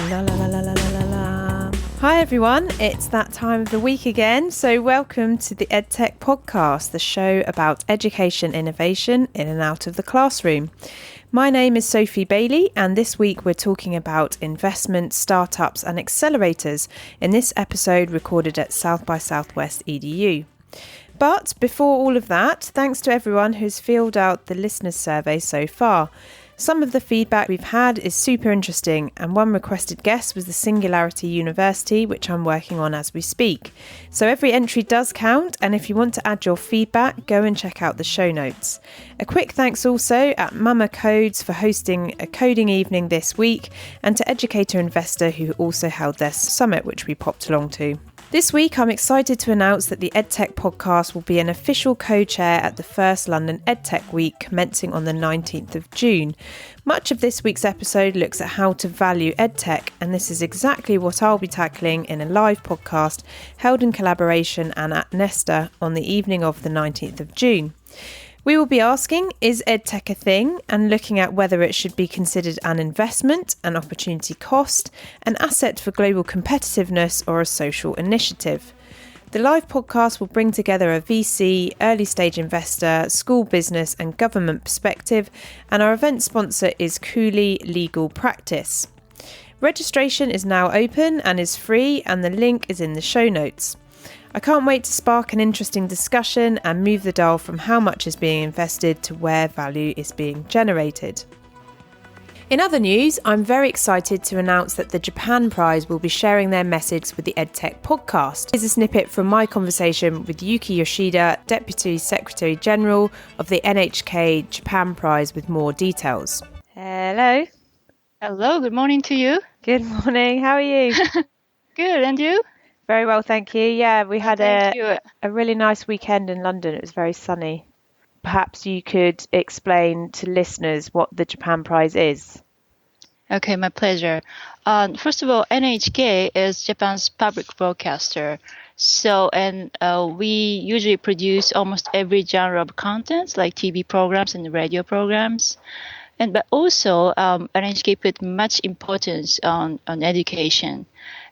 La la la la la la la. Hi everyone, it's that time of the week again. So welcome to the EdTech podcast, the show about education innovation in and out of the classroom. My name is Sophie Bailey, and this week we're talking about investment, startups and accelerators in this episode recorded at South by Southwest EDU. But before all of that, thanks to everyone who's filled out the listeners' survey so far. Some of the feedback we've had is super interesting, and one requested guest was the Singularity University, which I'm working on as we speak. So every entry does count, and if you want to add your feedback, go and check out the show notes. A quick thanks also at Mama Codes for hosting a coding evening this week, and to Educator Investor who also held their summit, which we popped along to. This week, I'm excited to announce that the EdTech podcast will be an official co-chair at the first London EdTech Week, commencing on the 19th of June. Much of this week's episode looks at how to value EdTech, and this is exactly what I'll be tackling in a live podcast held in collaboration and at Nesta on the evening of the 19th of June. We will be asking, is EdTech a thing? And looking at whether it should be considered an investment, an opportunity cost, an asset for global competitiveness, or a social initiative. The live podcast will bring together a VC, early stage investor, school business and government perspective, and our event sponsor is Cooley Legal Practice. Registration is now open and is free, and the link is in the show notes. I can't wait to spark an interesting discussion and move the dial from how much is being invested to where value is being generated. In other news, I'm very excited to announce that the Japan Prize will be sharing their message with the EdTech podcast. Here's a snippet from my conversation with Yuki Yoshida, Deputy Secretary General of the NHK Japan Prize, with more details. Hello. Hello, good morning to you. Good morning, how are you? Good, and you? Very well, thank you. Yeah, we had a really nice weekend in London. It was very sunny. Perhaps you could explain to listeners what the Japan Prize is. Okay, my pleasure. First of all, NHK is Japan's public broadcaster. We usually produce almost every genre of content, like TV programs and radio programs. But also, NHK put much importance on education.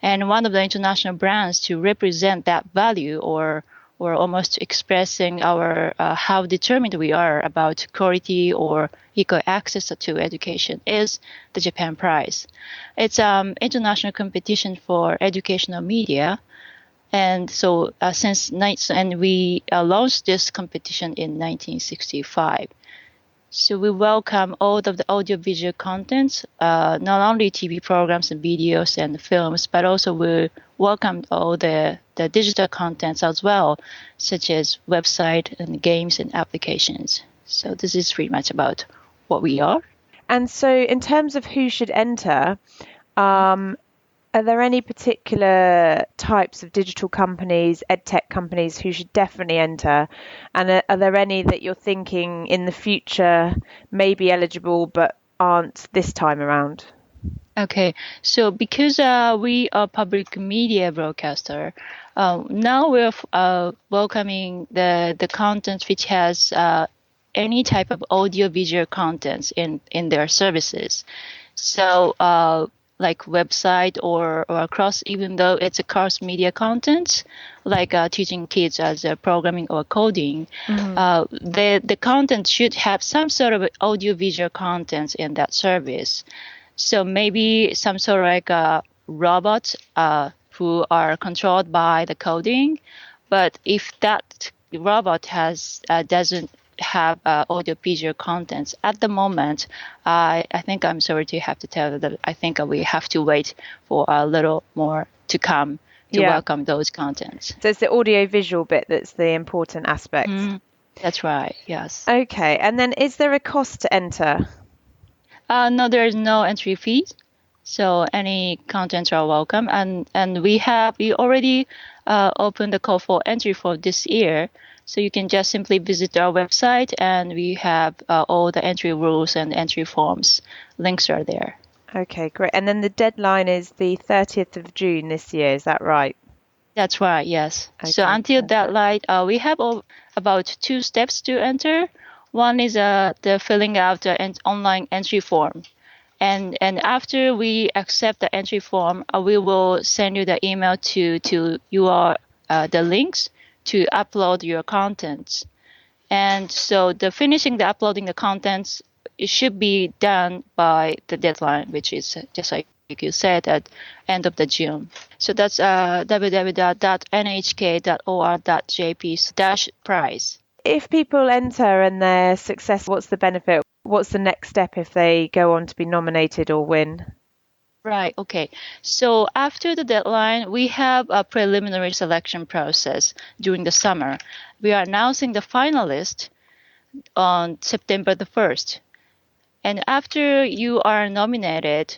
And one of the international brands to represent that value or almost expressing our how determined we are about quality or equal access to education is the Japan Prize. It's international competition for educational media. And so we launched this competition in 1965. So we welcome all of the audiovisual content, not only TV programs and videos and films, but also we welcome all the digital contents as well, such as website and games and applications. So this is pretty much about what we are. And so in terms of who should enter, are there any particular types of digital companies, EdTech companies, who should definitely enter? And are there any that you're thinking in the future may be eligible but aren't this time around? Okay, so because we are public media broadcaster, now we're welcoming the content which has any type of audio-visual contents in their services. So like website or across, even though it's a cross-media content, like teaching kids as programming or coding, the content should have some sort of audio-visual content in that service. So maybe some sort of like a robot who are controlled by the coding, but if that robot doesn't have audio-visual contents at the moment, I think I'm sorry to have to tell you that I think we have to wait for a little more to come to welcome those contents. So it's the audio-visual bit that's the important aspect. That's right, yes. Okay, and then is there a cost to enter? No, there is no entry fees, so any contents are welcome. And we already opened the call for entry for this year. So you can just simply visit our website, and we have all the entry rules and entry forms. Links are there. Okay, great. And then the deadline is the 30th of June this year, is that right? That's right, yes. Okay, so until that we have about 2 steps to enter. One is the filling out the online entry form. And after we accept the entry form, we will send you the email to your the links to upload your contents. And so the uploading the contents, it should be done by the deadline, which is just like you said, at end of the June. So that's www.nhk.or.jp/prize. If people enter and they're successful, what's the benefit? What's the next step if they go on to be nominated or win? Right. Okay. So after the deadline, we have a preliminary selection process during the summer. We are announcing the finalist on September the 1st. And after you are nominated,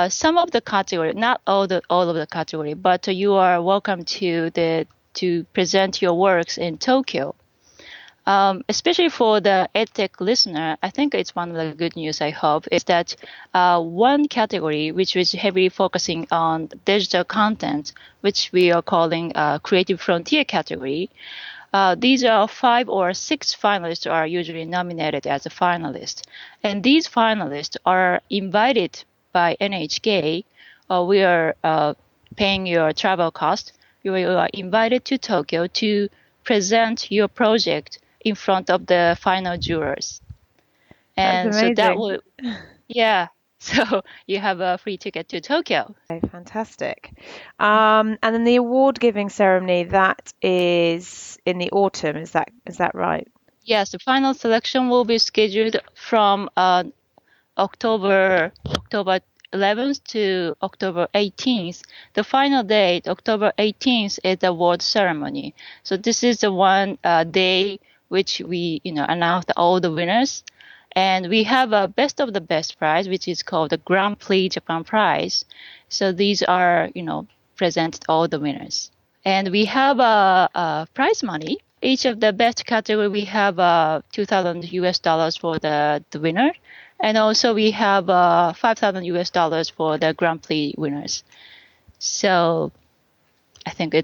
some of the category, not all of the category, but you are welcome to present your works in Tokyo. Especially for the EdTech listener, I think it's one of the good news, I hope, is that one category, which is heavily focusing on digital content, which we are calling Creative Frontier category. These are 5 or 6 finalists are usually nominated as a finalist. And these finalists are invited by NHK. We are paying your travel cost. You are invited to Tokyo to present your project in front of the final jurors. And so that would, yeah. So you have a free ticket to Tokyo. Okay, fantastic. And then the award giving ceremony, that is in the autumn. Is that right? Yes, the final selection will be scheduled from October 11th to October 18th. The final date, October 18th, is the award ceremony. So this is the one day which we announce all the winners. And we have a best of the best prize, which is called the Grand Prix Japan Prize. So these are, presented all the winners. And we have a prize money. Each of the best category, we have $2,000 for the winner. And also we have $5,000 for the Grand Prix winners. So I think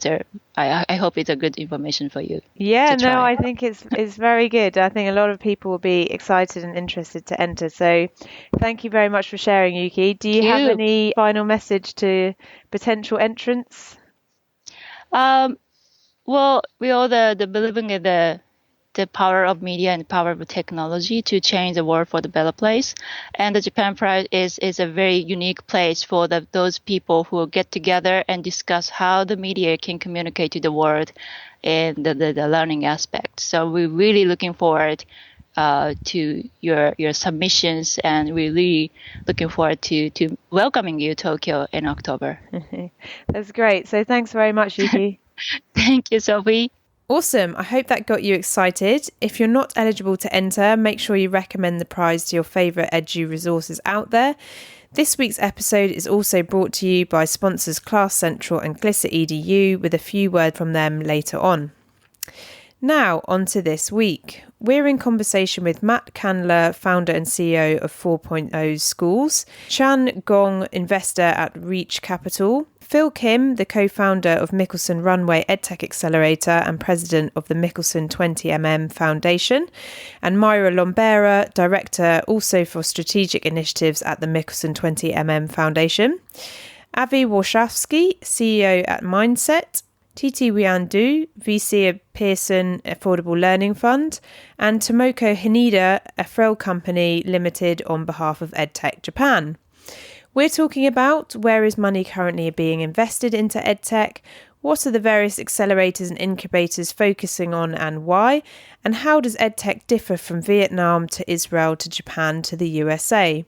I hope it's a good information for you. Yeah, no, I think it's very good. I think a lot of people will be excited and interested to enter. So thank you very much for sharing, Yuki. Do you have any final message to potential entrants? Well, we all believing in the power of media and the power of technology to change the world for the better place. And the Japan Prize is a very unique place for those people who get together and discuss how the media can communicate to the world in the learning aspect. So we're really looking forward to your submissions, and we're really looking forward to welcoming you to Tokyo in October. That's great. So thanks very much, Yuki. Thank you, Sophie. Awesome. I hope that got you excited. If you're not eligible to enter, make sure you recommend the prize to your favourite edu resources out there. This week's episode is also brought to you by sponsors Class Central and Glisser EDU, with a few words from them later on. Now, on to this week. We're in conversation with Matt Candler, founder and CEO of 4.0 Schools, Chian, Gong, investor at Reach Capital, Phil Kim, the co-founder of Michelson Runway EdTech Accelerator and president of the Michelson 20mm Foundation, and Mayra Lombera, director also for strategic initiatives at the Michelson 20mm Foundation, Avi Warshavsky, CEO at MindCET, Titi Wiandu, VC of Pearson Affordable Learning Fund, and Tomoko Haneda, Afrel Company Limited on behalf of EdTech Japan. We're talking about where is money currently being invested into EdTech, what are the various accelerators and incubators focusing on and why, and how does EdTech differ from Vietnam to Israel to Japan to the USA.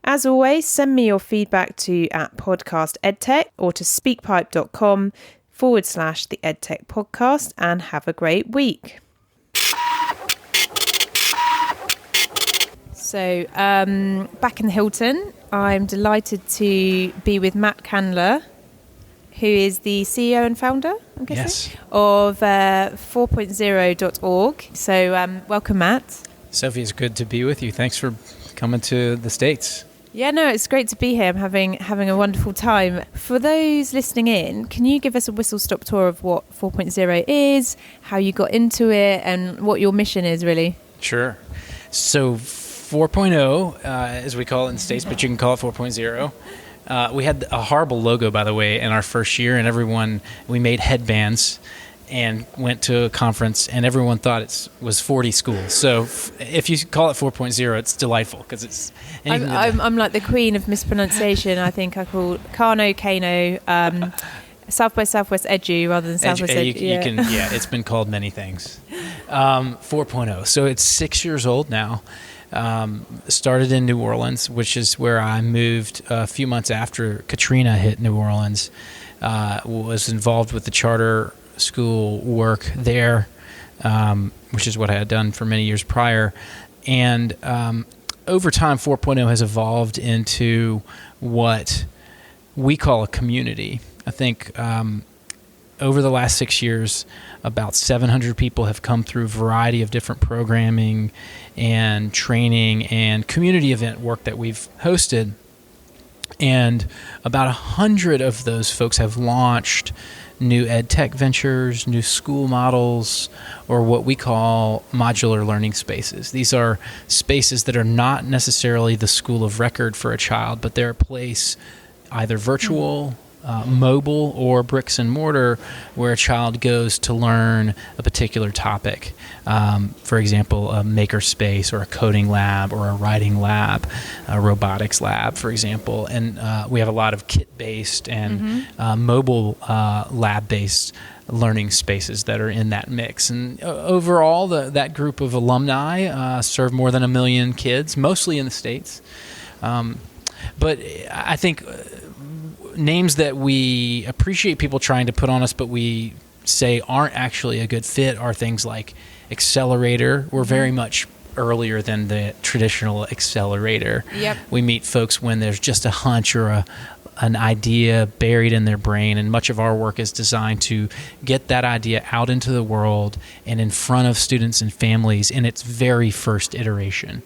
As always, send me your feedback to @podcastedtech or to speakpipe.com/the EdTech podcast, and have a great week. So, back in the Hilton, I'm delighted to be with Matt Candler, who is the CEO and founder, I'm guessing, of 4.0.org. So, welcome, Matt. Sophie, it's good to be with you. Thanks for coming to the States. Yeah, no, it's great to be here. I'm having a wonderful time. For those listening in, can you give us a whistle-stop tour of what 4.0 is, how you got into it, and what your mission is, really? Sure. So 4.0, as we call it in the States, but you can call it 4.0. We had a horrible logo, by the way, in our first year, and we made headbands and went to a conference, and everyone thought it was 40 schools. So if you call it 4.0, it's delightful because it's... I'm like the queen of mispronunciation. I think I call Kano, South by Southwest Edu rather than Southwest Edu. It's been called many things. 4.0. So it's 6 years old now. Started in New Orleans, which is where I moved a few months after Katrina hit New Orleans. Was involved with the charter school work there, which is what I had done for many years prior. And over time, 4.0 has evolved into what we call a community. I think over the last 6 years, about 700 people have come through a variety of different programming and training and community event work that we've hosted. And about 100 of those folks have launched new EdTech ventures, new school models, or what we call modular learning spaces. These are spaces that are not necessarily the school of record for a child, but they're a place either virtual, mobile, or bricks and mortar where a child goes to learn a particular topic. For example, a maker space or a coding lab or a writing lab, a robotics lab, for example. And we have a lot of kit-based and mobile lab-based learning spaces that are in that mix. And overall, that group of alumni serve more than 1 million kids, mostly in the States. But I think names that we appreciate people trying to put on us, but we say aren't actually a good fit are things like Accelerator. We're very much earlier than the traditional Accelerator. Yep. We meet folks when there's just a hunch or an idea buried in their brain, and much of our work is designed to get that idea out into the world and in front of students and families in its very first iteration,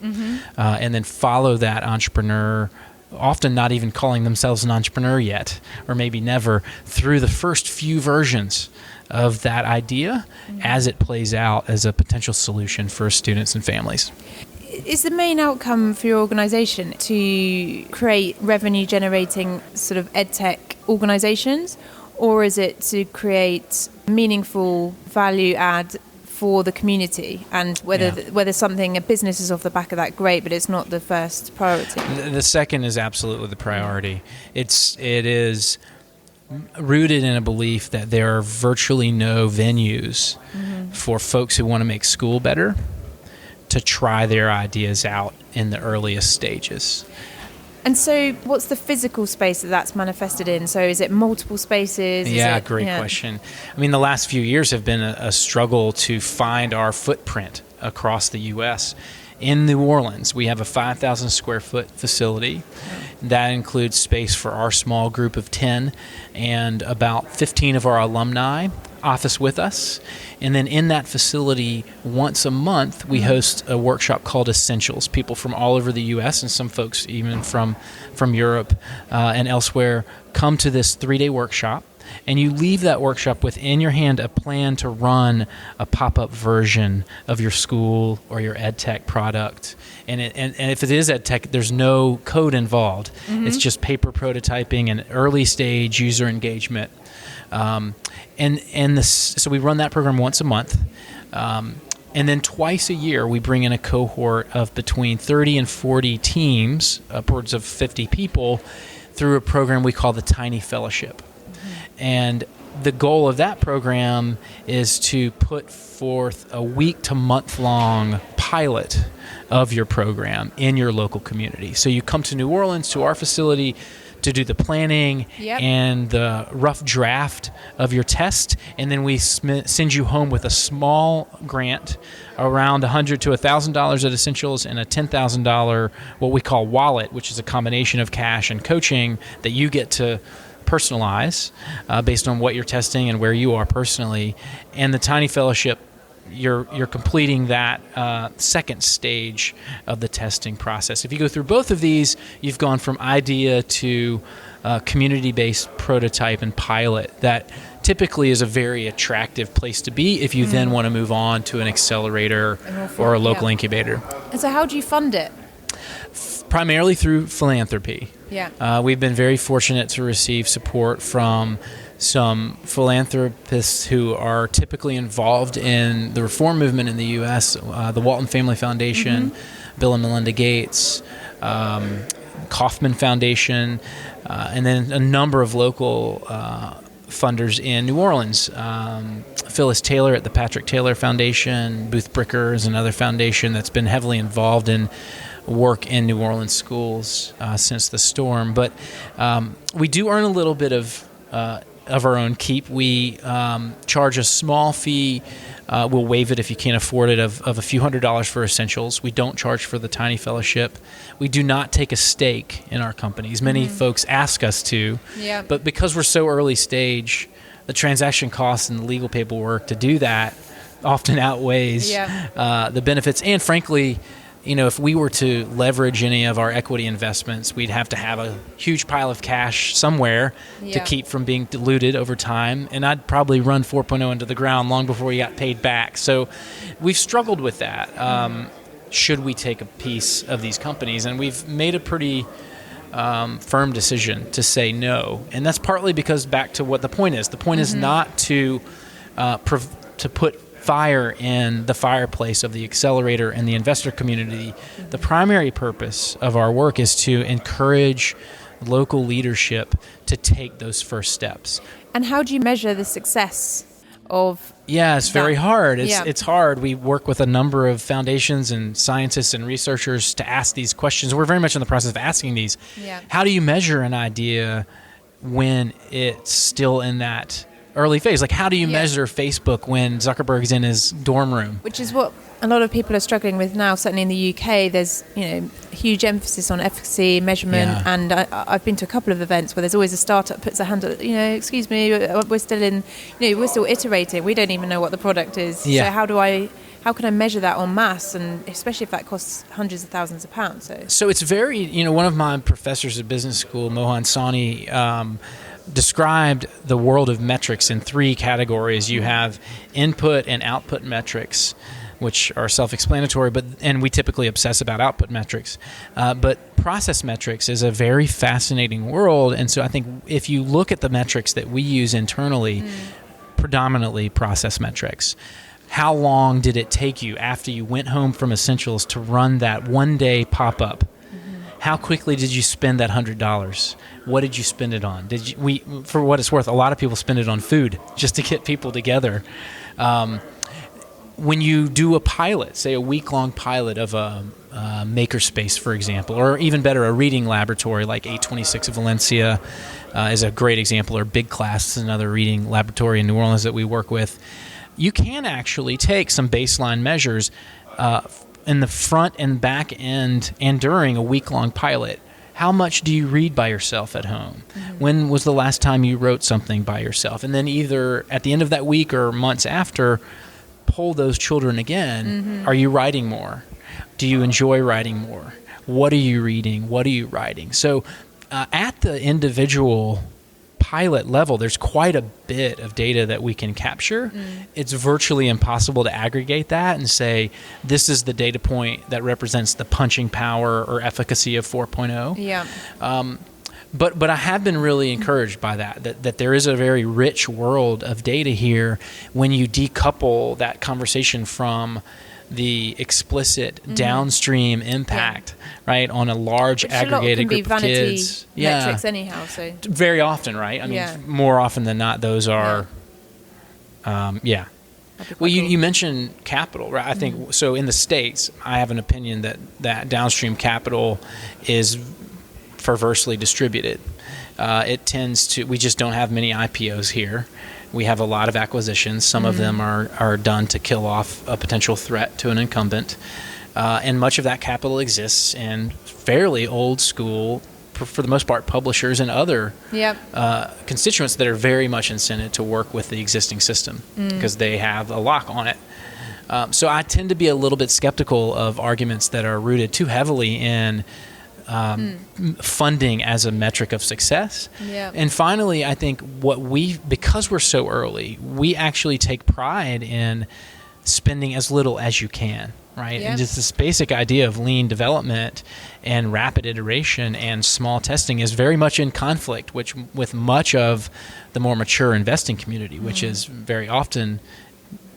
and then follow that entrepreneur, often not even calling themselves an entrepreneur yet, or maybe never, through the first few versions of that idea as it plays out as a potential solution for students and families. Is the main outcome for your organisation to create revenue-generating sort of EdTech organisations, or is it to create meaningful value add for the community? And whether something, a business is off the back of that, great, but it's not the first priority. The second is absolutely the priority. It is rooted in a belief that there are virtually no venues for folks who want to make school better to try their ideas out in the earliest stages. And so what's the physical space that's manifested in? So is it multiple spaces? Great question. I mean, the last few years have been a struggle to find our footprint across the U.S. In New Orleans, we have a 5,000 square foot facility. That includes space for our small group of 10 and about 15 of our alumni office with us. And then in that facility, once a month, we host a workshop called Essentials. People from all over the U.S. and some folks even from Europe and elsewhere come to this 3-day workshop. And you leave that workshop with in your hand a plan to run a pop-up version of your school or your EdTech product. And if it is EdTech, there's no code involved. It's just paper prototyping and early stage user engagement. So we run that program once a month. And then twice a year, we bring in a cohort of between 30 and 40 teams, upwards of 50 people, through a program we call the Tiny Fellowship. And the goal of that program is to put forth a week to month-long pilot of your program in your local community. So you come to New Orleans, to our facility, to do the planning and the rough draft of your test, and then we send you home with a small grant, around $100 to $1,000 at Essentials, and a $10,000 what we call wallet, which is a combination of cash and coaching that you get to personalize based on what you're testing and where you are personally. And the Tiny Fellowship, you're completing that second stage of the testing process. If you go through both of these, you've gone from idea to community-based prototype and pilot. That typically is a very attractive place to be if you then want to move on to an accelerator or a local incubator. And so how do you fund it? Primarily through philanthropy. Yeah. We've been very fortunate to receive support from some philanthropists who are typically involved in the reform movement in the U.S., the Walton Family Foundation, Bill and Melinda Gates, Kauffman Foundation, and then a number of local funders in New Orleans. Phyllis Taylor at the Patrick Taylor Foundation, Booth Bricker is another foundation that's been heavily involved in work in New Orleans schools since the storm. But we do earn a little bit of our own keep. We charge a small fee. We'll waive it if you can't afford it, of a few $100s for essentials. We don't charge for the tiny fellowship. We do not take a stake in our companies. Many folks ask us to, but because we're so early stage, the transaction costs and the legal paperwork to do that often outweighs the benefits. And frankly, if we were to leverage any of our equity investments, we'd have to have a huge pile of cash somewhere to keep from being diluted over time. And I'd probably run 4.0 into the ground long before we got paid back. So we've struggled with that. Should we take a piece of these companies? And we've made a pretty firm decision to say no. And that's partly because back to what the point is. The point is not to put fire in the fireplace of the accelerator and the investor community. The primary purpose of our work is to encourage local leadership to take those first steps. And how do you measure the success of it's very hard. Yeah. It's hard. We work with a number of foundations and scientists and researchers to ask these questions. We're very much in the process of asking these. Yeah. How do you measure an idea when it's still in that early phase? Like, how do you measure Facebook when Zuckerberg's in his dorm room? Which is what a lot of people are struggling with now. Certainly in the UK, there's huge emphasis on efficacy, measurement, and I've been to a couple of events where there's always a startup puts their hand up, excuse me, we're still iterating. We don't even know what the product is. Yeah. So how can I measure that en masse, and especially if that costs hundreds of thousands of pounds? So it's very, one of my professors at business school, Mohan Sani, described the world of metrics in three categories. You have input and output metrics, which are self-explanatory, and we typically obsess about output metrics. But process metrics is a very fascinating world, and so I think if you look at the metrics that we use internally, predominantly process metrics. How long did it take you after you went home from Essentials to run that one-day pop-up? How quickly did you spend that $100? What did you spend it on? For what it's worth, a lot of people spend it on food just to get people together. When you do a pilot, say a week-long pilot of a makerspace, for example, or even better, a reading laboratory like 826 Valencia is a great example, or Big Class is another reading laboratory in New Orleans that we work with. You can actually take some baseline measures in the front and back end and during a week-long pilot. How much do you read by yourself at home? When was the last time you wrote something by yourself? And then either at the end of that week or months after, poll those children again. Are you writing more? Do you enjoy writing more? What are you reading? What are you writing? So at the individual pilot level, there's quite a bit of data that we can capture. It's virtually impossible to aggregate that and say, this is the data point that represents the punching power or efficacy of 4.0. Yeah. But I have been really encouraged by that there is a very rich world of data here when you decouple that conversation from the explicit downstream impact, right, on a large Which aggregated group of kids. Metrics anyhow. So very often, right? I mean, more often than not, those are, Well, you mentioned capital, right? I think so. In the States, I have an opinion that downstream capital is perversely distributed. It tends to. We just don't have many IPOs here. We have a lot of acquisitions. Some of them are done to kill off a potential threat to an incumbent. And much of that capital exists in fairly old school, for the most part, publishers and other constituents that are very much incented to work with the existing system because they have a lock on it. So I tend to be a little bit skeptical of arguments that are rooted too heavily in funding as a metric of success. And finally, I think because we're so early, we actually take pride in spending as little as you can. right? Yep. And just this basic idea of lean development and rapid iteration and small testing is very much in conflict with much of the more mature investing community, which is very often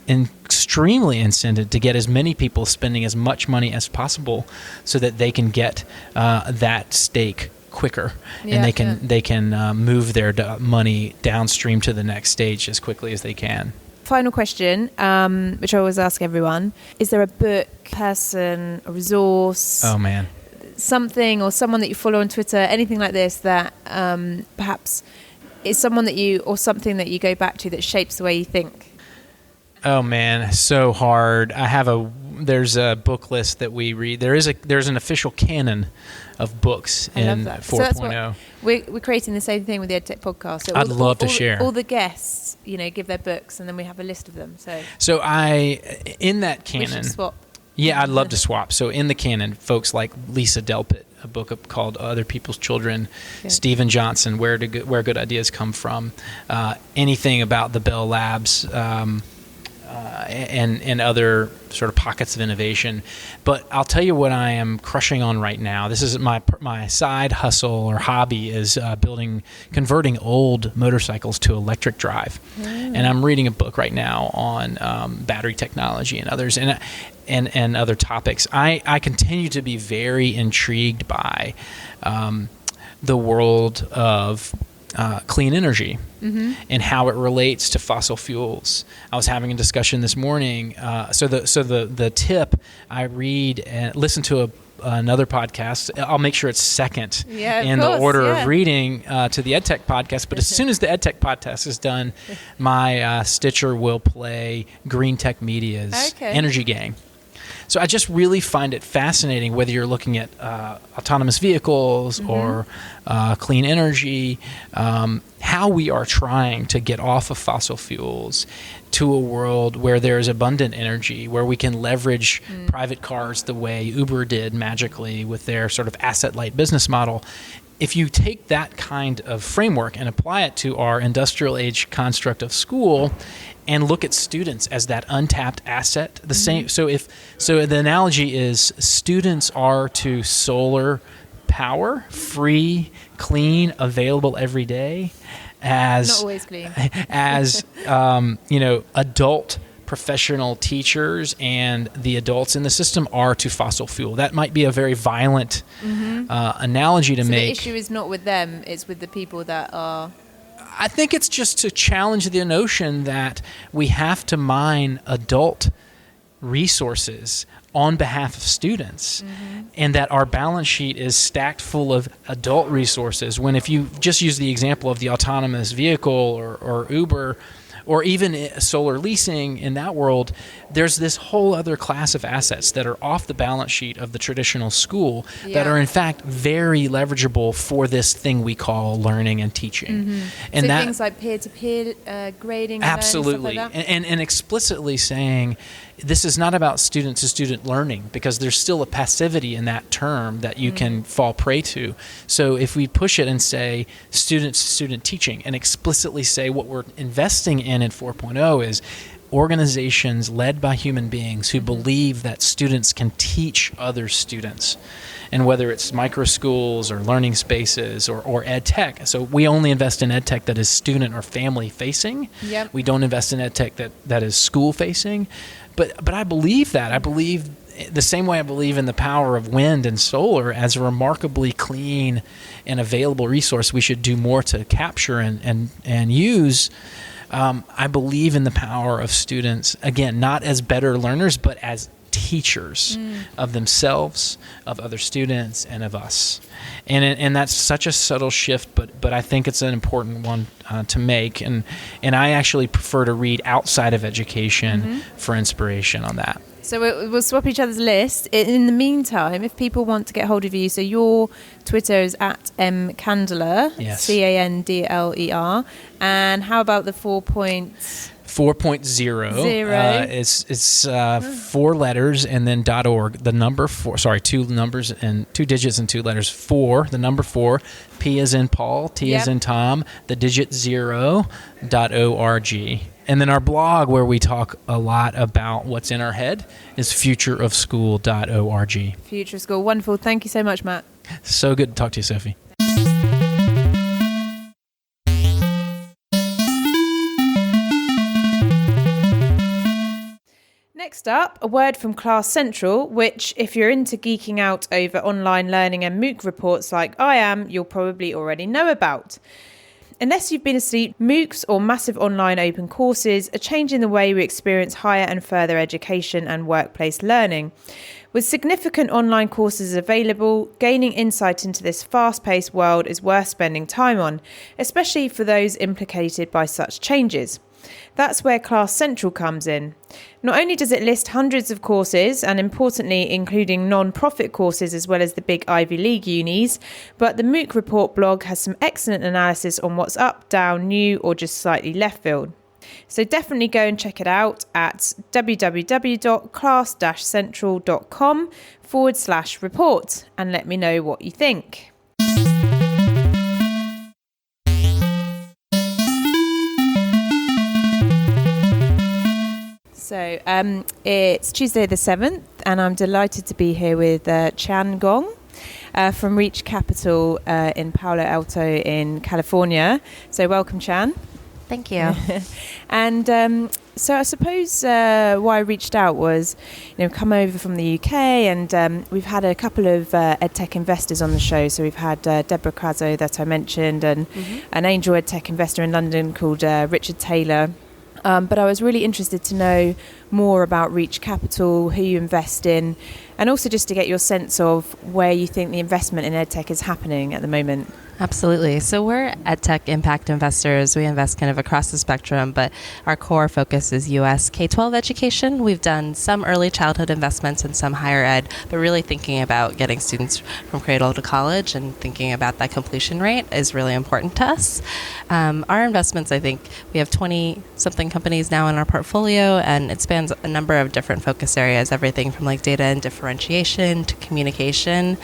extremely incented to get as many people spending as much money as possible so that they can get that stake quicker, and they can move their money downstream to the next stage as quickly as they can. Final question, which I always ask everyone: is there a book, person, a resource? Oh man. Something or someone that you follow on Twitter, anything like this that perhaps is someone that you or something that you go back to that shapes the way you think? Oh man, so hard. There's a book list that we read. There's an official canon of books in 4.0. So that's what we're creating the same thing with the EdTech podcast. So I'd love to share. All the guests, give their books, and then we have a list of them. So in that canon, we should swap. Yeah, I'd love to swap. So in the canon, folks like Lisa Delpit, a book called Other People's Children, Stephen Johnson, Where Good Ideas Come From, anything about the Bell Labs, and other sort of pockets of innovation. But I'll tell you what I am crushing on right now. This is my side hustle or hobby is converting old motorcycles to electric drive. And I'm reading a book right now on battery technology and others and other topics. I continue to be very intrigued by the world of clean energy and how it relates to fossil fuels. I was having a discussion this morning. So the tip I read and listen to another podcast. I'll make sure it's second in the order of reading to the EdTech podcast. But as soon as the EdTech podcast is done, my Stitcher will play Green Tech Media's Energy Gang. So I just really find it fascinating whether you're looking at autonomous vehicles or clean energy, how we are trying to get off of fossil fuels to a world where there is abundant energy, where we can leverage private cars the way Uber did magically with their sort of asset-light business model. If you take that kind of framework and apply it to our industrial age construct of school and look at students as that untapped asset, the same. So the analogy is students are to solar power, free, clean, available every day, as not always clean, as adult professional teachers and the adults in the system are to fossil fuel. That might be a very violent analogy to make. The issue is not with them, it's with the people that are... I think it's just to challenge the notion that we have to mine adult resources on behalf of students and that our balance sheet is stacked full of adult resources, when if you just use the example of the autonomous vehicle or Uber or even solar leasing in that world, there's this whole other class of assets that are off the balance sheet of the traditional school that are in fact very leverageable for this thing we call learning and teaching. And so things like peer-to-peer grading, absolutely, and stuff like that? and explicitly saying this is not about student-to-student learning, because there's still a passivity in that term that you can fall prey to. So if we push it and say student-to-student teaching and explicitly say what we're investing in 4.0 is organizations led by human beings who believe that students can teach other students. And whether it's micro schools or learning spaces or EdTech. So we only invest in EdTech that is student or family facing. Yep. We don't invest in EdTech that is school facing. But I believe that. I believe the same way I believe in the power of wind and solar as a remarkably clean and available resource we should do more to capture and use. I believe in the power of students, again, not as better learners, but as teachers of themselves, of other students, and of us. And that's such a subtle shift, but I think it's an important one to make. And I actually prefer to read outside of education for inspiration on that. So we'll swap each other's list. In the meantime, if people want to get hold of you, so your Twitter is at mcandler, yes. Candler. And how about the 4.0? 4.0. It's 4 letters and then .org. The number 4. Sorry, 2 numbers and 2 digits and 2 letters. 4. The number 4. P as in Paul. T as in Tom. The digit 0.org. And then our blog, where we talk a lot about what's in our head, is futureofschool.org. Future of School. Wonderful. Thank you so much, Matt. So good to talk to you, Sophie. Next up, a word from Class Central, which, if you're into geeking out over online learning and MOOC reports like I am, you'll probably already know about. Unless you've been asleep, MOOCs, or massive online open courses, are changing the way we experience higher and further education and workplace learning. With significant online courses available, gaining insight into this fast-paced world is worth spending time on, especially for those implicated by such changes. That's where Class Central comes in. Not only does it list hundreds of courses, and importantly including non-profit courses as well as the big Ivy League unis, but the MOOC Report blog has some excellent analysis on what's up, down, new or just slightly left field. So definitely go and check it out at www.class-central.com/report and let me know what you think. So it's Tuesday the 7th and I'm delighted to be here with Chian Gong from Reach Capital in Palo Alto in California. So welcome, Chian. Thank you. And so I suppose why I reached out was, come over from the UK and we've had a couple of EdTech investors on the show. So we've had Deborah Crazo that I mentioned and an angel EdTech investor in London called Richard Taylor. But I was really interested to know more about Reach Capital, who you invest in, and also just to get your sense of where you think the investment in EdTech is happening at the moment. Absolutely. So we're EdTech impact investors. We invest kind of across the spectrum, but our core focus is U.S. K-12 education. We've done some early childhood investments and some higher ed, but really thinking about getting students from cradle to college and thinking about that completion rate is really important to us. Our investments, I think, we have 20-something companies now in our portfolio, and it spans a number of different focus areas, everything from like data and differentiation to communication,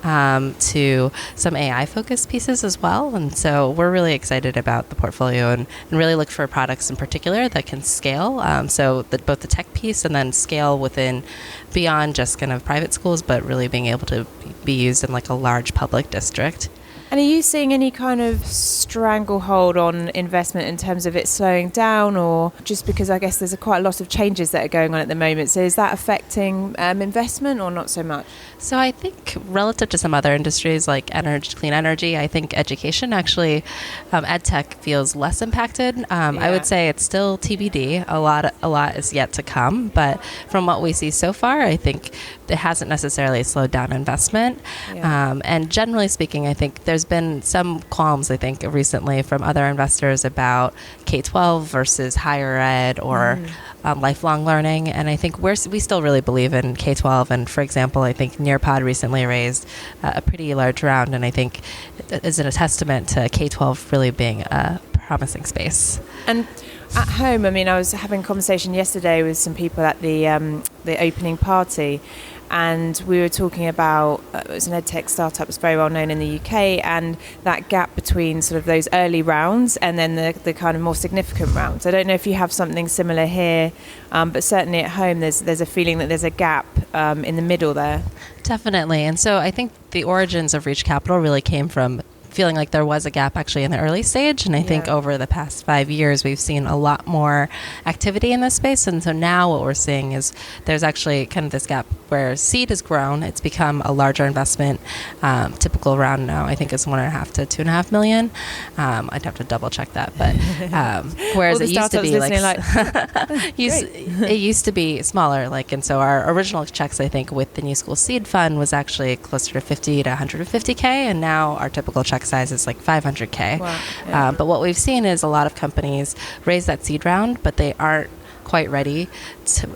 to some AI-focused pieces as well. And so we're really excited about the portfolio and really look for products in particular that can scale. So both the tech piece and then scale within beyond just kind of private schools, but really being able to be used in like a large public district. And are you seeing any kind of stranglehold on investment in terms of it slowing down, or just because I guess there's quite a lot of changes that are going on at the moment? So is that affecting investment or not so much? So I think relative to some other industries like energy, clean energy, I think education actually, EdTech feels less impacted. I would say it's still TBD. A lot is yet to come, but from what we see so far, I think it hasn't necessarily slowed down investment. And generally speaking, I think there's been some qualms, I think, recently from other investors about K-12 versus higher ed or lifelong learning. And I think we still really believe in K-12. And for example, I think Nearpod recently raised a pretty large round, and I think is a testament to K-12 really being a promising space. And at home, I mean, I was having a conversation yesterday with some people at the opening party, and we were talking about it was an EdTech startup that's very well known in the UK, and that gap between sort of those early rounds and then the kind of more significant rounds. I don't know if you have something similar here, but certainly at home there's a feeling that there's a gap in the middle there. Definitely. And so I think the origins of Reach Capital really came from feeling like there was a gap actually in the early stage. And I think over the past 5 years, we've seen a lot more activity in this space. And so now what we're seeing is there's actually kind of this gap where seed has grown. It's become a larger investment. Typical round now, I think, is 1.5 to 2.5 million. I'd have to double check that. But whereas it used to be it used to be smaller. And so our original checks, I think, with the New School Seed Fund was actually closer to 50 to 150K. And now our typical check size is like 500K. Wow. Yeah. But what we've seen is a lot of companies raise that seed round, but they aren't quite ready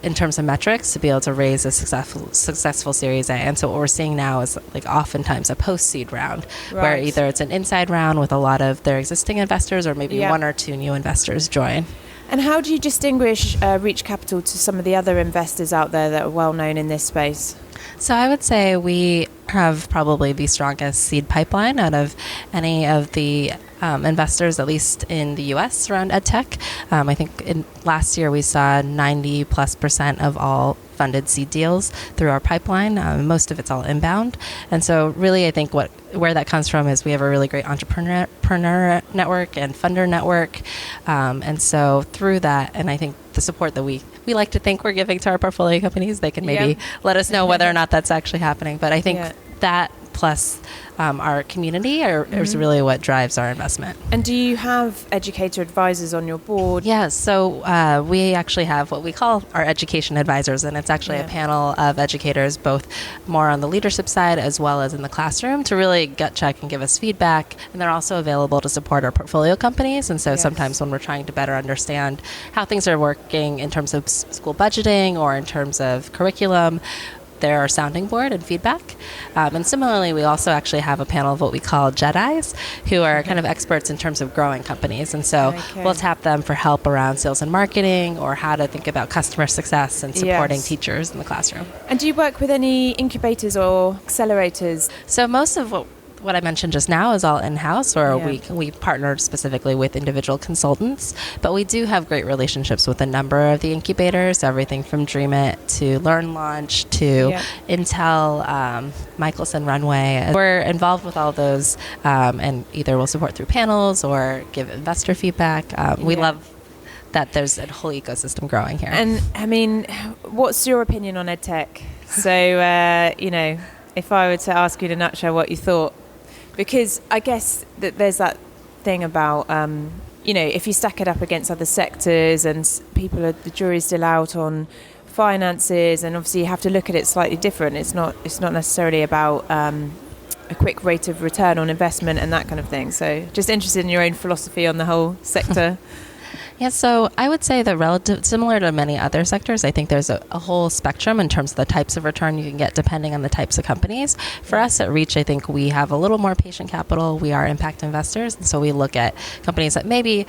in terms of metrics to be able to raise a successful Series A. And so what we're seeing now is like oftentimes a post-seed round, where either it's an inside round with a lot of their existing investors or maybe one or two new investors join. And how do you distinguish Reach Capital to some of the other investors out there that are well known in this space? So I would say we have probably the strongest seed pipeline out of any of the investors, at least in the U.S. around EdTech. I think last year we saw 90+% of all funded seed deals through our pipeline. Most of it's all inbound. And so really I think where that comes from is we have a really great entrepreneur network and funder network. And so through that, and I think the support that we like to think we're giving to our portfolio companies, they can maybe let us know whether or not that's actually happening. But I think that plus our community is really what drives our investment. And do you have educator advisors on your board? Yes. So we actually have what we call our education advisors, and it's actually a panel of educators, both more on the leadership side as well as in the classroom, to really gut check and give us feedback. And they're also available to support our portfolio companies. And so sometimes when we're trying to better understand how things are working in terms of school budgeting or in terms of curriculum, they're our sounding board and feedback. And similarly, we also actually have a panel of what we call Jedis, who are kind of experts in terms of growing companies. And so we'll tap them for help around sales and marketing or how to think about customer success and supporting teachers in the classroom. And do you work with any incubators or accelerators? So most of what I mentioned just now is all in-house, or we partnered specifically with individual consultants, but we do have great relationships with a number of the incubators, everything from Dream It to Learn Launch to Intel, Michelson, Runway. We're involved with all those, and either we'll support through panels or give investor feedback. We love that there's a whole ecosystem growing here. And I mean, what's your opinion on EdTech? So, if I were to ask you in a nutshell what you thought, because I guess that there's that thing about, if you stack it up against other sectors and the jury's still out on finances, and obviously you have to look at it slightly different. It's not necessarily about a quick rate of return on investment and that kind of thing. So just interested in your own philosophy on the whole sector. Yeah, so I would say that similar to many other sectors, I think there's a whole spectrum in terms of the types of return you can get depending on the types of companies. For us at Reach, I think we have a little more patient capital. We are impact investors, and so we look at companies that maybe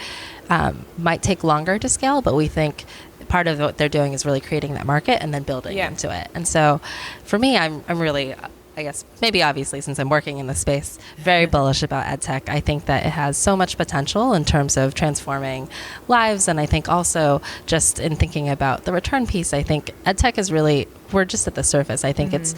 might take longer to scale, but we think part of what they're doing is really creating that market and then building into it. And so for me, I'm really, I guess, maybe obviously since I'm working in the space, very bullish about EdTech. I think that it has so much potential in terms of transforming lives. And I think also just in thinking about the return piece, I think EdTech is really, we're just at the surface. I think it's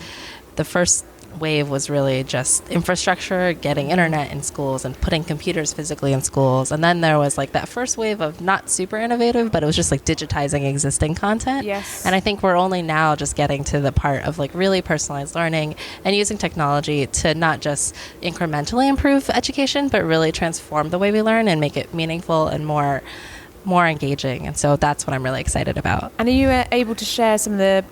the first wave was really just infrastructure, getting internet in schools and putting computers physically in schools. And then there was like that first wave of not super innovative, but it was just like digitizing existing content. Yes. And I think we're only now just getting to the part of like really personalized learning and using technology to not just incrementally improve education, but really transform the way we learn and make it meaningful and more engaging. And so that's what I'm really excited about. And are you able to share some of the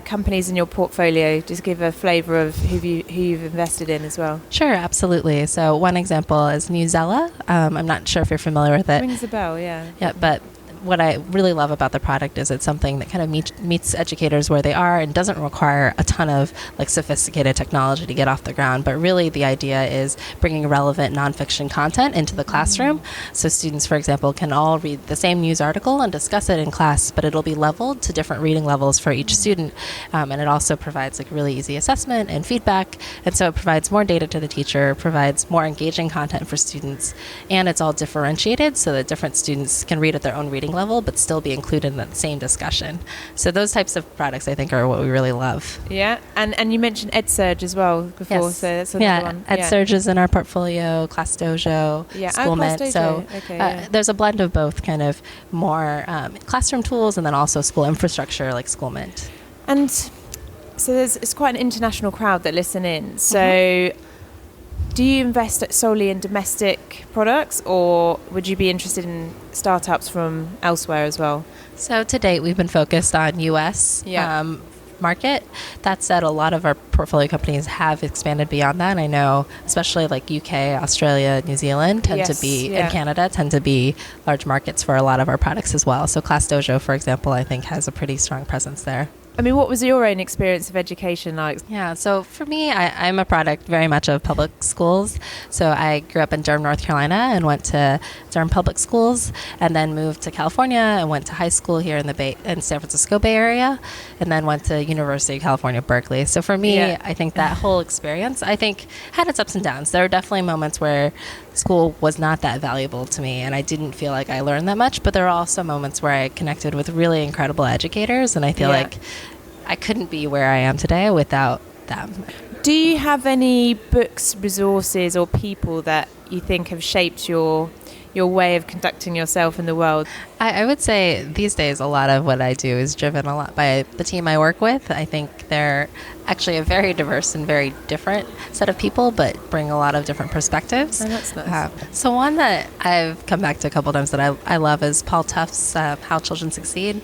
companies in your portfolio, just give a flavour of who you've invested in as well? Sure, absolutely. So one example is Newzella. I'm not sure if you're familiar with it. Rings a bell, yeah. Yeah, but what I really love about the product is it's something that kind of meets educators where they are and doesn't require a ton of like sophisticated technology to get off the ground. But really the idea is bringing relevant nonfiction content into the classroom. So students, for example, can all read the same news article and discuss it in class, but it'll be leveled to different reading levels for each student. And it also provides like really easy assessment and feedback. And so it provides more data to the teacher, provides more engaging content for students, and it's all differentiated so that different students can read at their own reading level but still be included in that same discussion. So those types of products I think are what we really love. Yeah, and you mentioned EdSurge as well before, yes. So that's another one. EdSurge is in our portfolio, Class Dojo, SchoolMint. So there's a blend of both kind of more classroom tools and then also school infrastructure like SchoolMint. And so it's quite an international crowd that listen in. So do you invest solely in domestic products, or would you be interested in startups from elsewhere as well? So to date, we've been focused on U.S. Market. That said, a lot of our portfolio companies have expanded beyond that. I know, especially like UK, Australia, New Zealand tend to be, and Canada tend to be large markets for a lot of our products as well. So Class Dojo, for example, I think has a pretty strong presence there. I mean, what was your own experience of education like? Yeah, so for me, I'm a product very much of public schools. So I grew up in Durham, North Carolina, and went to Durham Public Schools, and then moved to California and went to high school here in in San Francisco Bay Area, and then went to University of California, Berkeley. So for me, I think that whole experience, I think, had its ups and downs. There were definitely moments where school was not that valuable to me, and I didn't feel like I learned that much, but there are also moments where I connected with really incredible educators, and I feel like I couldn't be where I am today without them. Do you have any books, resources, or people that you think have shaped your way of conducting yourself in the world? I would say these days a lot of what I do is driven a lot by the team I work with. I think they're actually a very diverse and very different set of people, but bring a lot of different perspectives. Oh, that's nice. So one that I've come back to a couple of times that I love is Paul Tuft's How Children Succeed,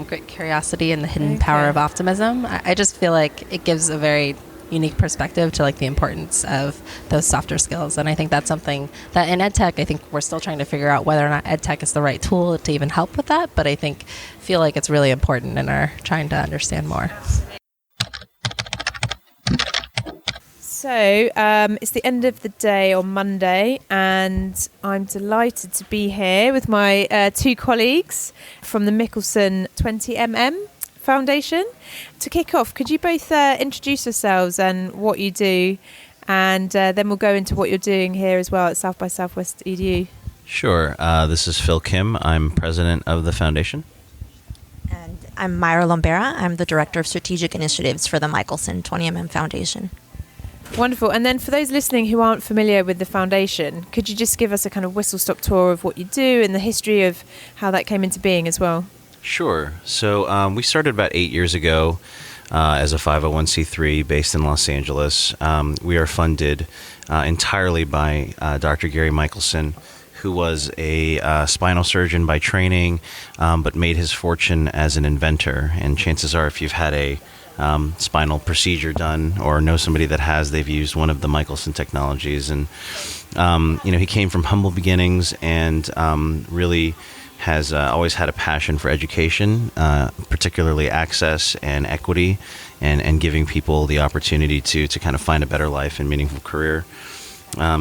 Great Curiosity and the Hidden Power of Optimism. I just feel like it gives a very unique perspective to like the importance of those softer skills, and I think that's something that in EdTech I think we're still trying to figure out whether or not EdTech is the right tool to even help with that, but I feel like it's really important and are trying to understand more. So it's the end of the day on Monday, and I'm delighted to be here with my two colleagues from the Michelson 20mm Foundation. To kick off, could you both introduce yourselves and what you do, and then we'll go into what you're doing here as well at South by Southwest EDU. Sure. This is Phil Kim. I'm president of the foundation. And I'm Mayra Lombera. I'm the director of strategic initiatives for the Michelson 20mm Foundation. Wonderful. And then for those listening who aren't familiar with the foundation, could you just give us a kind of whistle-stop tour of what you do and the history of how that came into being as well? Sure. So we started about 8 years ago as a 501c3 based in Los Angeles. We are funded entirely by Dr. Gary Michelson, who was a spinal surgeon by training, but made his fortune as an inventor. And chances are, if you've had a spinal procedure done or know somebody that has, they've used one of the Michelson technologies. And, he came from humble beginnings and really has always had a passion for education, particularly access and equity, and giving people the opportunity to kind of find a better life and meaningful career.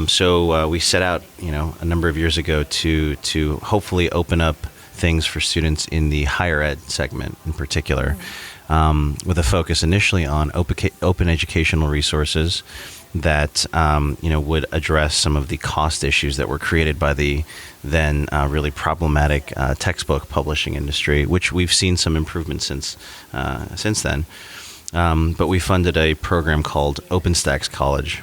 So we set out, a number of years ago to hopefully open up things for students in the higher ed segment in particular, with a focus initially on open educational resources that would address some of the cost issues that were created by the then really problematic textbook publishing industry, which we've seen some improvement since then. But we funded a program called OpenStax College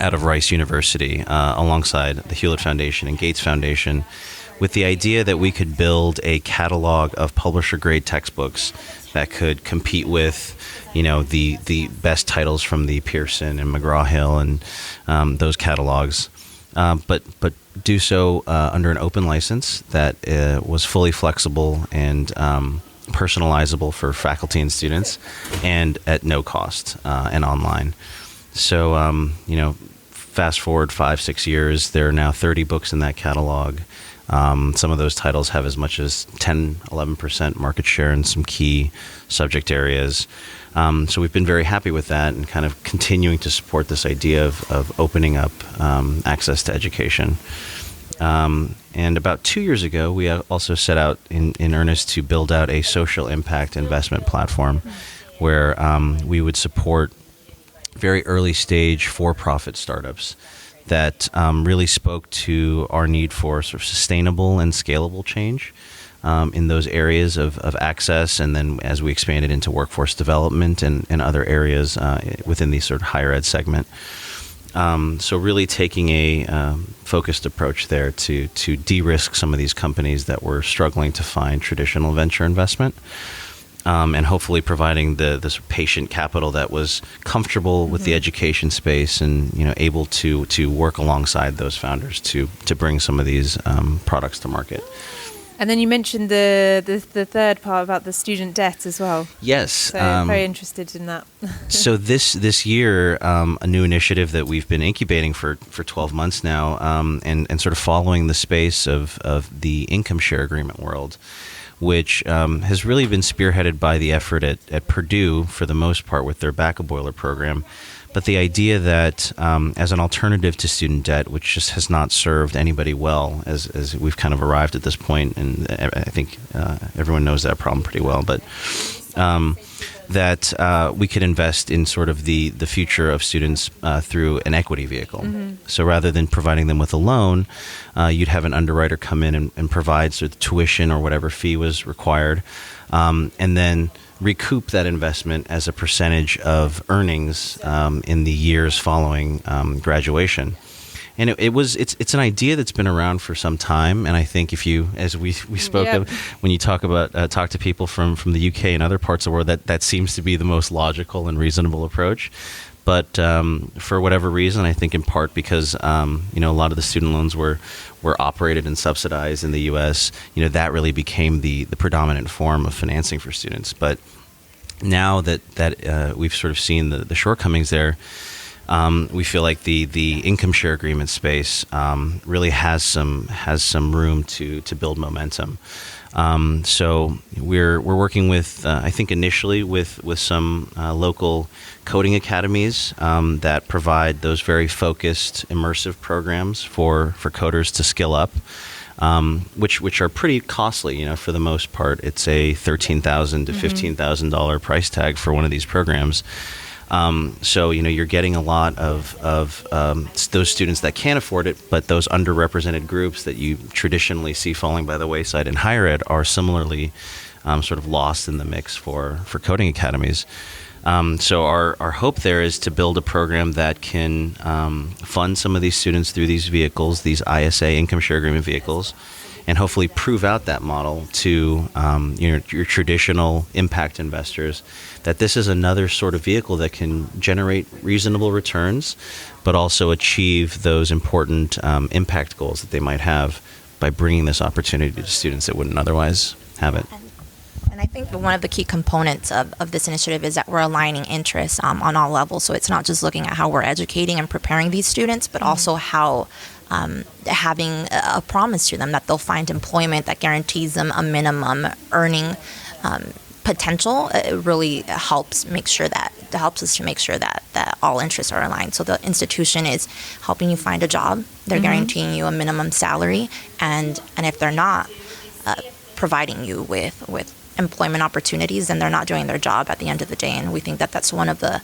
out of Rice University alongside the Hewlett Foundation and Gates Foundation, with the idea that we could build a catalog of publisher-grade textbooks that could compete with, the best titles from the Pearson and McGraw-Hill and those catalogs, but do so under an open license that was fully flexible and personalizable for faculty and students, and at no cost and online. So, fast forward 5-6 years, there are now 30 books in that catalog. Some of those titles have as much as 10-11% market share in some key subject areas. So we've been very happy with that and kind of continuing to support this idea of opening up access to education. And about 2 years ago, we also set out in earnest to build out a social impact investment platform where we would support very early stage for-profit startups that really spoke to our need for sort of sustainable and scalable change in those areas of access, and then as we expanded into workforce development and other areas within the sort of higher ed segment. So really taking a focused approach there to de-risk some of these companies that were struggling to find traditional venture investment. And hopefully providing this patient capital that was comfortable with the education space and able to work alongside those founders to bring some of these products to market. And then you mentioned the third part about the student debt as well. Yes. So very interested in that. So this year, a new initiative that we've been incubating for 12 months now, and sort of following the space of the income share agreement world, which has really been spearheaded by the effort at Purdue for the most part with their Back a Boiler program. But the idea that as an alternative to student debt, which just has not served anybody well, as we've kind of arrived at this point, and I think everyone knows that problem pretty well, but that we could invest in sort of the future of students through an equity vehicle. Mm-hmm. So rather than providing them with a loan, you'd have an underwriter come in and provide sort of tuition or whatever fee was required, and then recoup that investment as a percentage of earnings in the years following graduation. And it's an idea that's been around for some time, and I think if you, as we spoke of, when you talk to people from the UK and other parts of the world, that seems to be the most logical and reasonable approach. But for whatever reason, I think in part because a lot of the student loans were operated and subsidized in the U.S., that really became the predominant form of financing for students. But now that we've sort of seen the shortcomings there, we feel like the income share agreement space really has some room to build momentum. So we're working with I think initially with some local coding academies that provide those very focused immersive programs for coders to skill up, which are pretty costly. For the most part, it's a $13,000 to $15,000 price tag for one of these programs. So you're getting a lot of those students that can't afford it, but those underrepresented groups that you traditionally see falling by the wayside in higher ed are similarly sort of lost in the mix for coding academies. So our hope there is to build a program that can fund some of these students through these vehicles, these ISA income share agreement vehicles, and hopefully prove out that model to your traditional impact investors that this is another sort of vehicle that can generate reasonable returns, but also achieve those important impact goals that they might have by bringing this opportunity to students that wouldn't otherwise have it. And I think one of the key components of this initiative is that we're aligning interests on all levels. So it's not just looking at how we're educating and preparing these students, but also how having a promise to them that they'll find employment that guarantees them a minimum earning potential. It really helps us to make sure that all interests are aligned. So the institution is helping you find a job. They're guaranteeing you a minimum salary, and if they're not providing you with employment opportunities, then they're not doing their job at the end of the day. And we think that that's one of the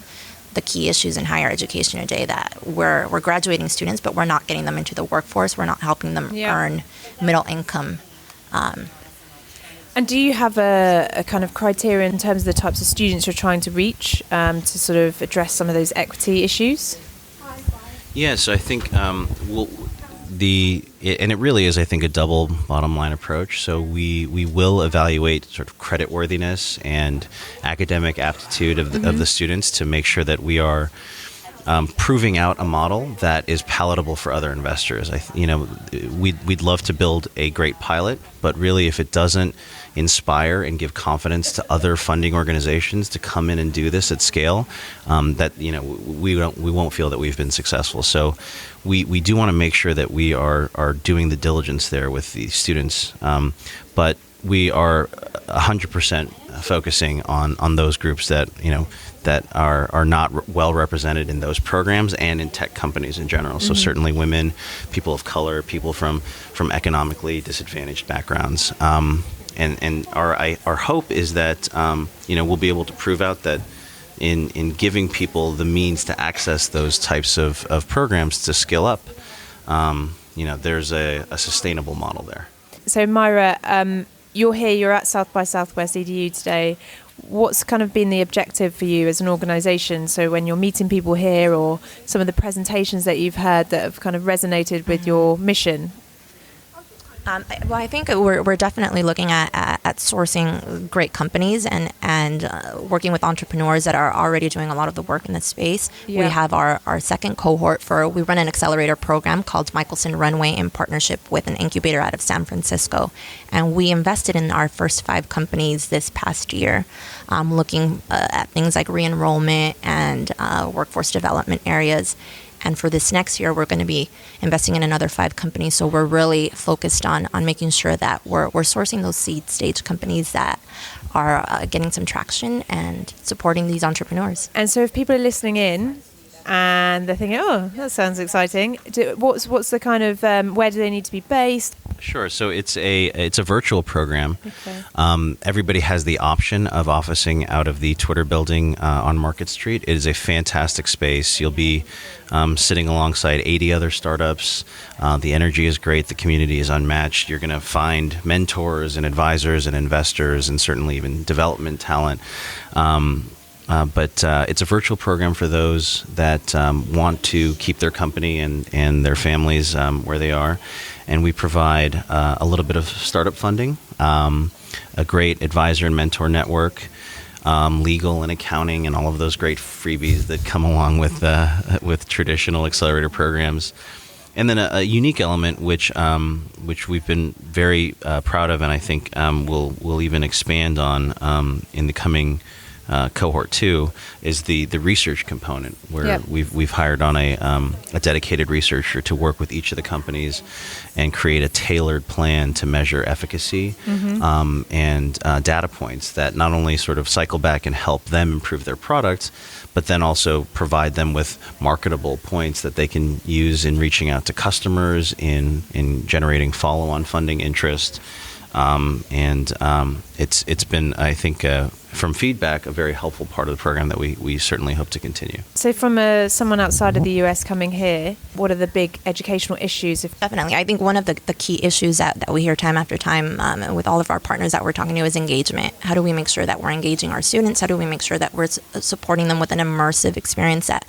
key issues in higher education today, that we're graduating students, but we're not getting them into the workforce. We're not helping them earn middle income. And do you have a kind of criteria in terms of the types of students you're trying to reach to sort of address some of those equity issues? Yes, I think and it really is, I think, a double bottom line approach. So we will evaluate sort of creditworthiness and academic aptitude of the students to make sure that we are proving out a model that is palatable for other investors. We'd love to build a great pilot, but really if it doesn't inspire and give confidence to other funding organizations to come in and do this at scale, we won't feel that we've been successful. So we do want to make sure that we are doing the diligence there with the students, but we are 100% focusing on those groups that are not well represented in those programs and in tech companies in general. So certainly women, people of color, people from economically disadvantaged backgrounds. And our hope is that we'll be able to prove out that in giving people the means to access those types of programs to skill up, there's a sustainable model there. So Mayra, you're here, you're at South by Southwest EDU today. What's kind of been the objective for you as an organisation? So when you're meeting people here, or some of the presentations that you've heard that have kind of resonated with your mission? Well, I think we're definitely looking at sourcing great companies and working with entrepreneurs that are already doing a lot of the work in this space. Yeah. We have our second cohort we run an accelerator program called Michelson Runway in partnership with an incubator out of San Francisco. And we invested in our first 5 companies this past year, looking at things like re-enrollment and workforce development areas. And for this next year, we're going to be investing in another 5 companies. So we're really focused on making sure that we're sourcing those seed stage companies that are getting some traction and supporting these entrepreneurs. And so if people are listening in and they're thinking, oh, that sounds exciting, what's the kind of, where do they need to be based? Sure. So it's a virtual program. Okay. Everybody has the option of officing out of the Twitter building on Market Street. It is a fantastic space. You'll be sitting alongside 80 other startups. The energy is great. The community is unmatched. You're going to find mentors and advisors and investors and certainly even development talent. But it's a virtual program for those that want to keep their company and their families where they are. And we provide a little bit of startup funding, a great advisor and mentor network, legal and accounting, and all of those great freebies that come along with traditional accelerator programs. And then a unique element, which we've been very proud of, and I think we'll even expand on in the coming cohort 2, is the research component, where we've hired on a dedicated researcher to work with each of the companies and create a tailored plan to measure efficacy and data points that not only sort of cycle back and help them improve their products, but then also provide them with marketable points that they can use in reaching out to customers, in generating follow-on funding interest. It's been, I think, from feedback, a very helpful part of the program that we certainly hope to continue. So from someone outside of the US coming here, what are the big educational issues? Definitely. I think one of the key issues that we hear time after time with all of our partners that we're talking to is engagement. How do we make sure that we're engaging our students? How do we make sure that we're supporting them with an immersive experience that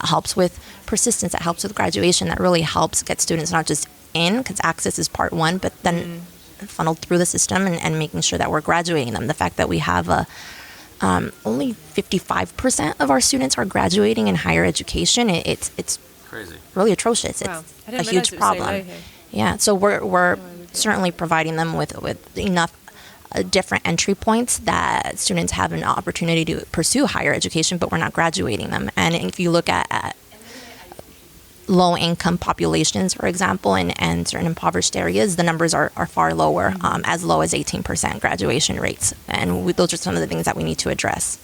helps with persistence, that helps with graduation, that really helps get students not just in, because access is part one, but then funneled through the system and making sure that we're graduating them. The fact that we have only 55% of our students are graduating in higher education, it's crazy, really atrocious. Wow. It's a huge problem. Yeah, so we're certainly providing them with enough different entry points that students have an opportunity to pursue higher education, but we're not graduating them. And if you look at low-income populations, for example, and certain impoverished areas, the numbers are far lower, as low as 18% graduation rates. And those are some of the things that we need to address.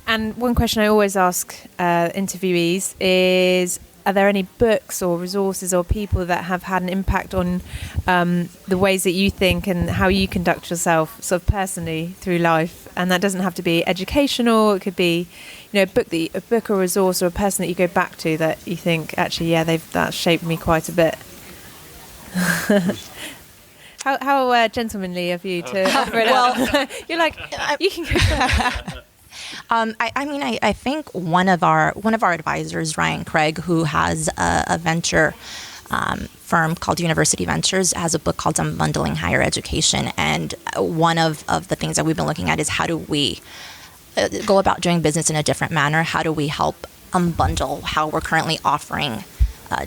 And one question I always ask interviewees is, are there any books or resources or people that have had an impact on the ways that you think and how you conduct yourself sort of personally through life? And that doesn't have to be educational. It could be, a book or resource or a person that you go back to that you think, actually, that shaped me quite a bit. How gentlemanly of you to offer it up. You're like, you can go first. I think one of our advisors, Ryan Craig, who has a venture firm called University Ventures, has a book called Unbundling Higher Education. And one of the things that we've been looking at is how do we go about doing business in a different manner? How do we help unbundle how we're currently offering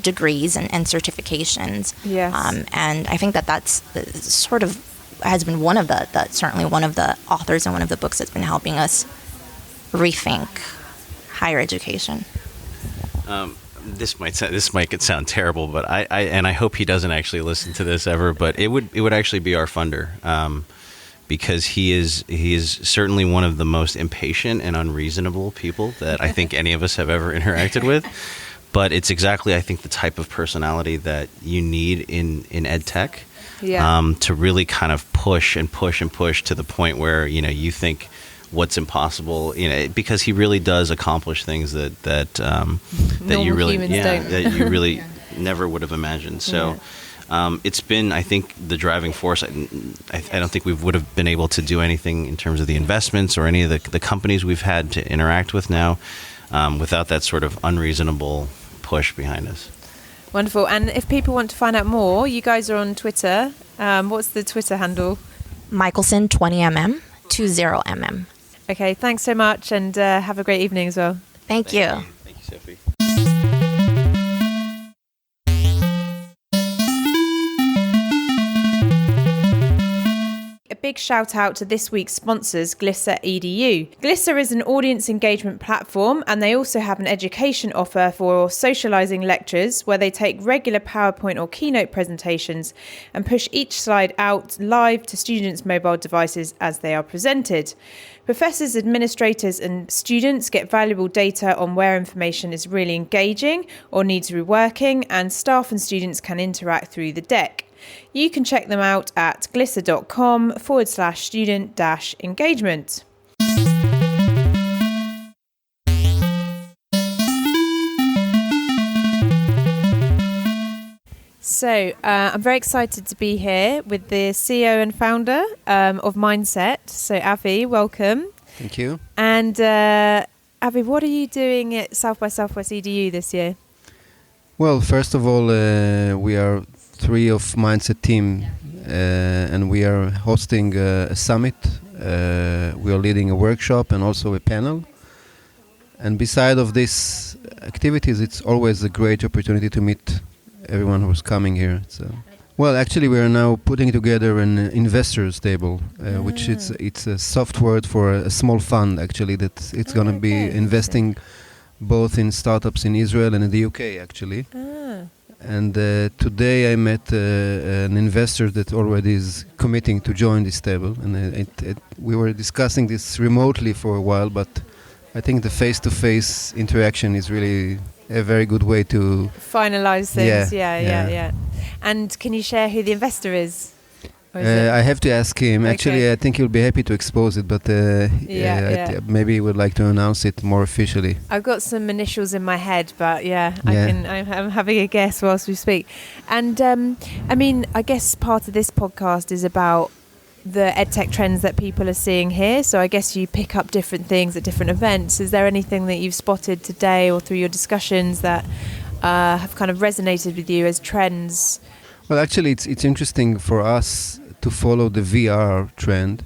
degrees and certifications? Yes. And I think that's sort of has been one of certainly one of the authors and one of the books that's been helping us rethink higher education. This might sound terrible, but I hope he doesn't actually listen to this ever. But it would actually be our funder, because he is certainly one of the most impatient and unreasonable people that I think any of us have ever interacted with. But it's exactly, I think, the type of personality that you need in EdTech, to really kind of push and push and push to the point where you think what's impossible, because he really does accomplish things that you really that you really never would have imagined. So it's been, I think, the driving force. I don't think we would have been able to do anything in terms of the investments or any of the companies we've had to interact with now without that sort of unreasonable push behind us. Wonderful. And if people want to find out more, you guys are on Twitter. What's the Twitter handle? Michelson 20mm 20mm. Okay, thanks so much, and have a great evening as well. Thank you. Thank you, Sophie. A big big shout out to this week's sponsors, Glisser EDU. Glisser is an audience engagement platform, and they also have an education offer for socializing lectures where they take regular PowerPoint or keynote presentations and push each slide out live to students' mobile devices as they are presented. Professors, administrators and students get valuable data on where information is really engaging or needs reworking, and staff and students can interact through the deck. You can check them out at glisser.com/student-engagement. So I'm very excited to be here with the CEO and founder of MindCET. So Avi, welcome. Thank you. And Avi, what are you doing at South by Southwest EDU this year? Well, first of all, we are 3 of MindCET team, and we are hosting a summit. We are leading a workshop and also a panel. And beside of these activities, it's always a great opportunity to meet everyone who's coming here. So, well, actually, we are now putting together an investors table, which it's a soft word for a small fund. Actually, that it's going to be investing both in startups in Israel and in the UK. Actually, and today I met an investor that already is committing to join this table, and we were discussing this remotely for a while, but I think the face-to-face interaction is really a very good way to finalize things. Yeah. And can you share who the investor is? I have to ask him. Okay. Actually, I think he'll be happy to expose it, but maybe he would like to announce it more officially. I've got some initials in my head, but I'm having a guess whilst we speak. And I guess part of this podcast is about the EdTech trends that people are seeing here. So I guess you pick up different things at different events. Is there anything that you've spotted today or through your discussions that have kind of resonated with you as trends? Well, actually, it's interesting for us to follow the VR trend.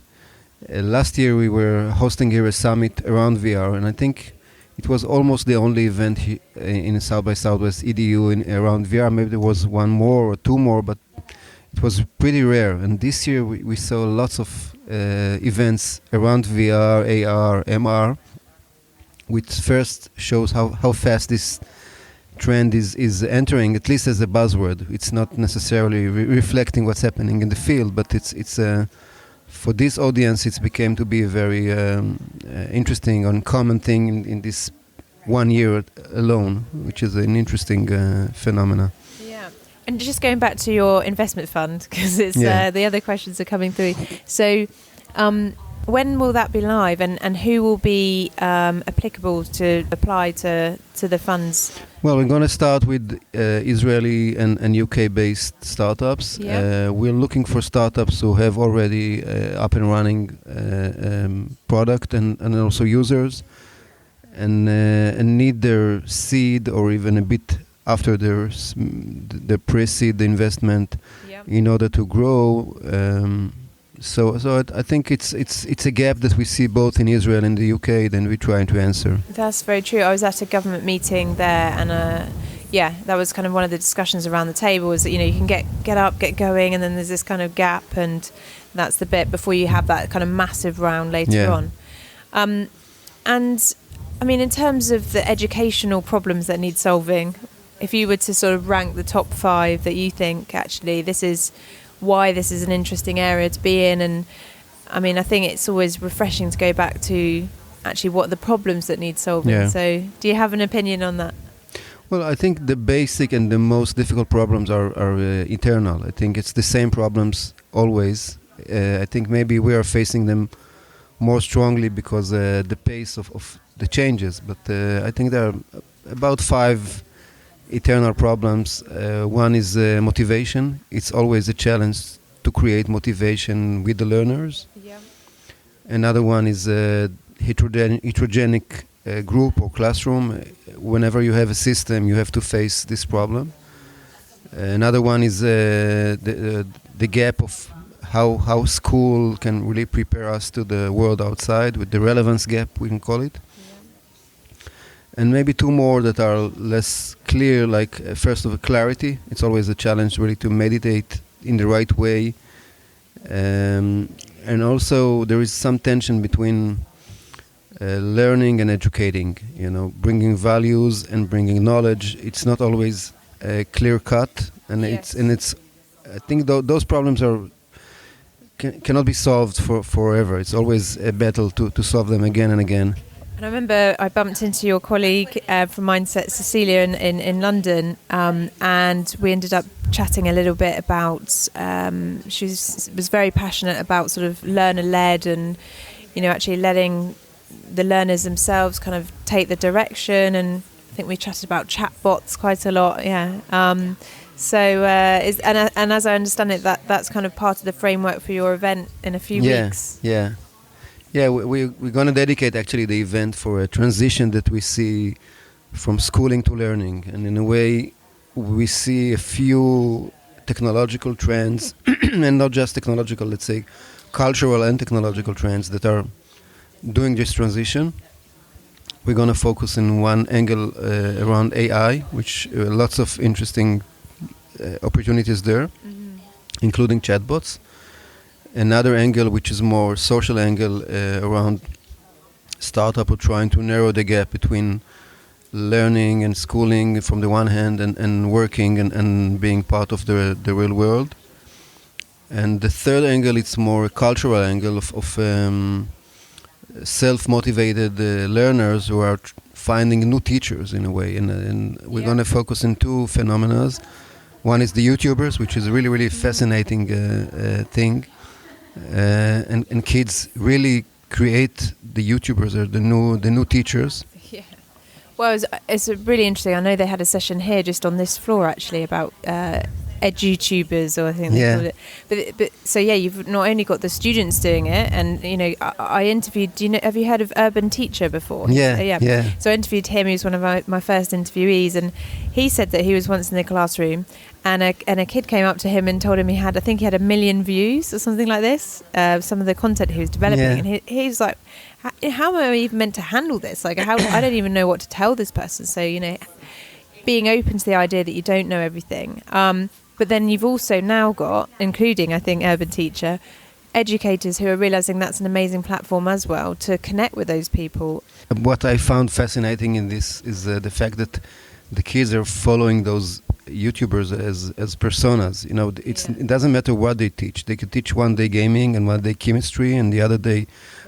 Last year we were hosting here a summit around VR, and I think it was almost the only event in South by Southwest EDU around VR. Maybe there was one more or two more, but it was pretty rare. And this year we saw lots of events around VR, AR, MR, which first shows how fast this trend is entering, at least as a buzzword. It's not necessarily reflecting what's happening in the field, but it's for this audience it's became to be a very interesting and common thing in this 1 year alone, which is an interesting phenomena. Yeah, and just going back to your investment fund, because it's the other questions are coming through. So when will that be live, and who will be applicable to apply to the funds? Well, we're going to start with Israeli and UK-based startups. Yeah. We're looking for startups who have already up and running product and also users, and need their seed or even a bit after their pre-seed investment in order to grow. So I think it's a gap that we see both in Israel and the UK. Then we're trying to answer. That's very true. I was at a government meeting there, and that was kind of one of the discussions around the table. Was that you can get up, get going, and then there's this kind of gap, and that's the bit before you have that kind of massive round later on. And I mean, in terms of the educational problems that need solving, if you were to sort of rank the top 5 that you think actually this is why this is an interesting area to be in, and I mean I think it's always refreshing to go back to actually what are the problems that need solving. Yeah. So do you have an opinion on that? Well, I think the basic and the most difficult problems are eternal. I think it's the same problems always. I think maybe we are facing them more strongly because the pace of the changes, but I think there are about 5 eternal problems. One is motivation. It's always a challenge to create motivation with the learners. Yeah. Another one is heterogenic group or classroom. Whenever you have a system, you have to face this problem. Another one is the gap of how school can really prepare us to the world outside, with the relevance gap, we can call it. And maybe 2 more that are less clear, like first of all, clarity. It's always a challenge really to meditate in the right way. and also there is some tension between learning and educating. Bringing values and bringing knowledge. It's not always clear cut, and it's. I think those problems cannot be solved forever. It's always a battle to solve them again and again. And I remember I bumped into your colleague from MindCET, Cecilia, in London, and we ended up chatting a little bit about. She was very passionate about sort of learner-led, and actually letting the learners themselves kind of take the direction. And I think we chatted about chatbots quite a lot. Yeah. And as I understand it, that's kind of part of the framework for your event in a few weeks. Yeah, we're going to dedicate actually the event for a transition that we see from schooling to learning. And in a way, we see a few technological trends, and not just technological, let's say cultural and technological trends that are doing this transition. We're going to focus in one angle around AI, which lots of interesting opportunities there, including chatbots. Another angle, which is more social angle, around startup or trying to narrow the gap between learning and schooling from the one hand and working and being part of the real world. And the third angle, it's more a cultural angle of self-motivated learners who are finding new teachers in a way. And we're going to focus on two phenomena. One is the YouTubers, which is a really, really fascinating thing. And kids really create the YouTubers or the new teachers. Yeah. Well, it's really interesting. I know they had a session here just on this floor actually about EdUtubers, or I think they called it. But so you've not only got the students doing it, and I interviewed. Have you heard of Urban Teacher before? Yeah. So I interviewed him. He was one of my first interviewees, and he said that he was once in the classroom, and a kid came up to him and told him he had 1 million views or something like this. Some of the content he was developing, and he's like, "How am I even meant to handle this? Like, I don't even know what to tell this person." So being open to the idea that you don't know everything. But then you've also now got, including, I think, Urban Teacher, educators who are realising that's an amazing platform as well to connect with those people. What I found fascinating in this is the fact that the kids are following those YouTubers as personas. It doesn't matter what they teach. They could teach one day gaming and one day chemistry and the other day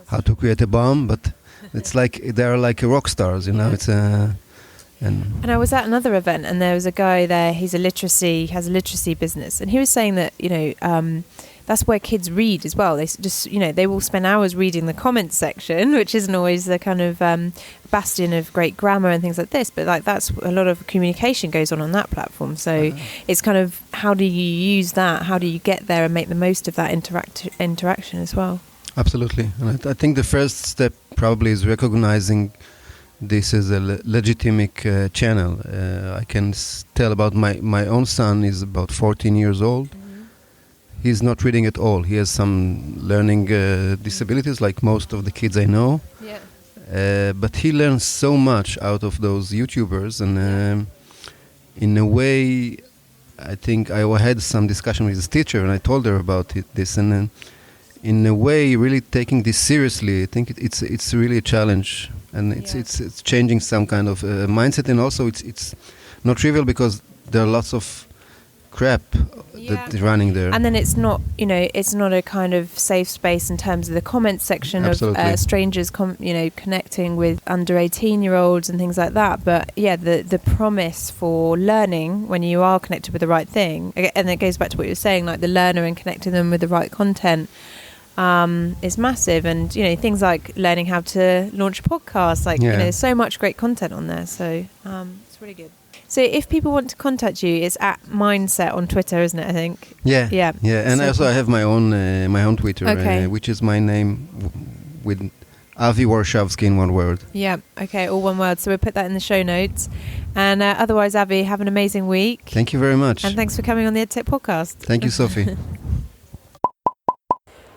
how to create a bomb, but it's like they're like rock stars. It's And I was at another event, and there was a guy there. Has a literacy business, and he was saying that that's where kids read as well. They just they will spend hours reading the comments section, which isn't always the kind of bastion of great grammar and things like this. But that's a lot of communication goes on that platform. So it's kind of, how do you use that? How do you get there and make the most of that interaction as well? Absolutely, and I think the first step probably is recognizing this is a legitimate channel. I can tell about my own son. Is about 14 years old. He's not reading at all. He has some learning disabilities, like most of the kids I know. Yeah. But he learns so much out of those YouTubers, and in a way, I think I had some discussion with his teacher, and I told her about this, and in a way, really taking this seriously. I think it's really a challenge. And it's changing some kind of mindset, and also it's not trivial because there are lots of crap that is running there. And then it's not a kind of safe space in terms of the comments section. Absolutely. Of strangers connecting with under 18-year-olds and things like that. But the promise for learning when you are connected with the right thing, and it goes back to what you were saying, like the learner and connecting them with the right content. Is massive, and things like learning how to launch a podcast, there's so much great content on there, so it's really good. So if people want to contact you, it's at MindCET on Twitter, isn't it? I think. Yeah. And also I have my own Twitter, which is my name with Avi Warshavsky in one word. Yeah. Okay. All one word. So we'll put that in the show notes. And otherwise, Avi, have an amazing week. Thank you very much. And thanks for coming on the EdTech podcast. Thank you, Sophie.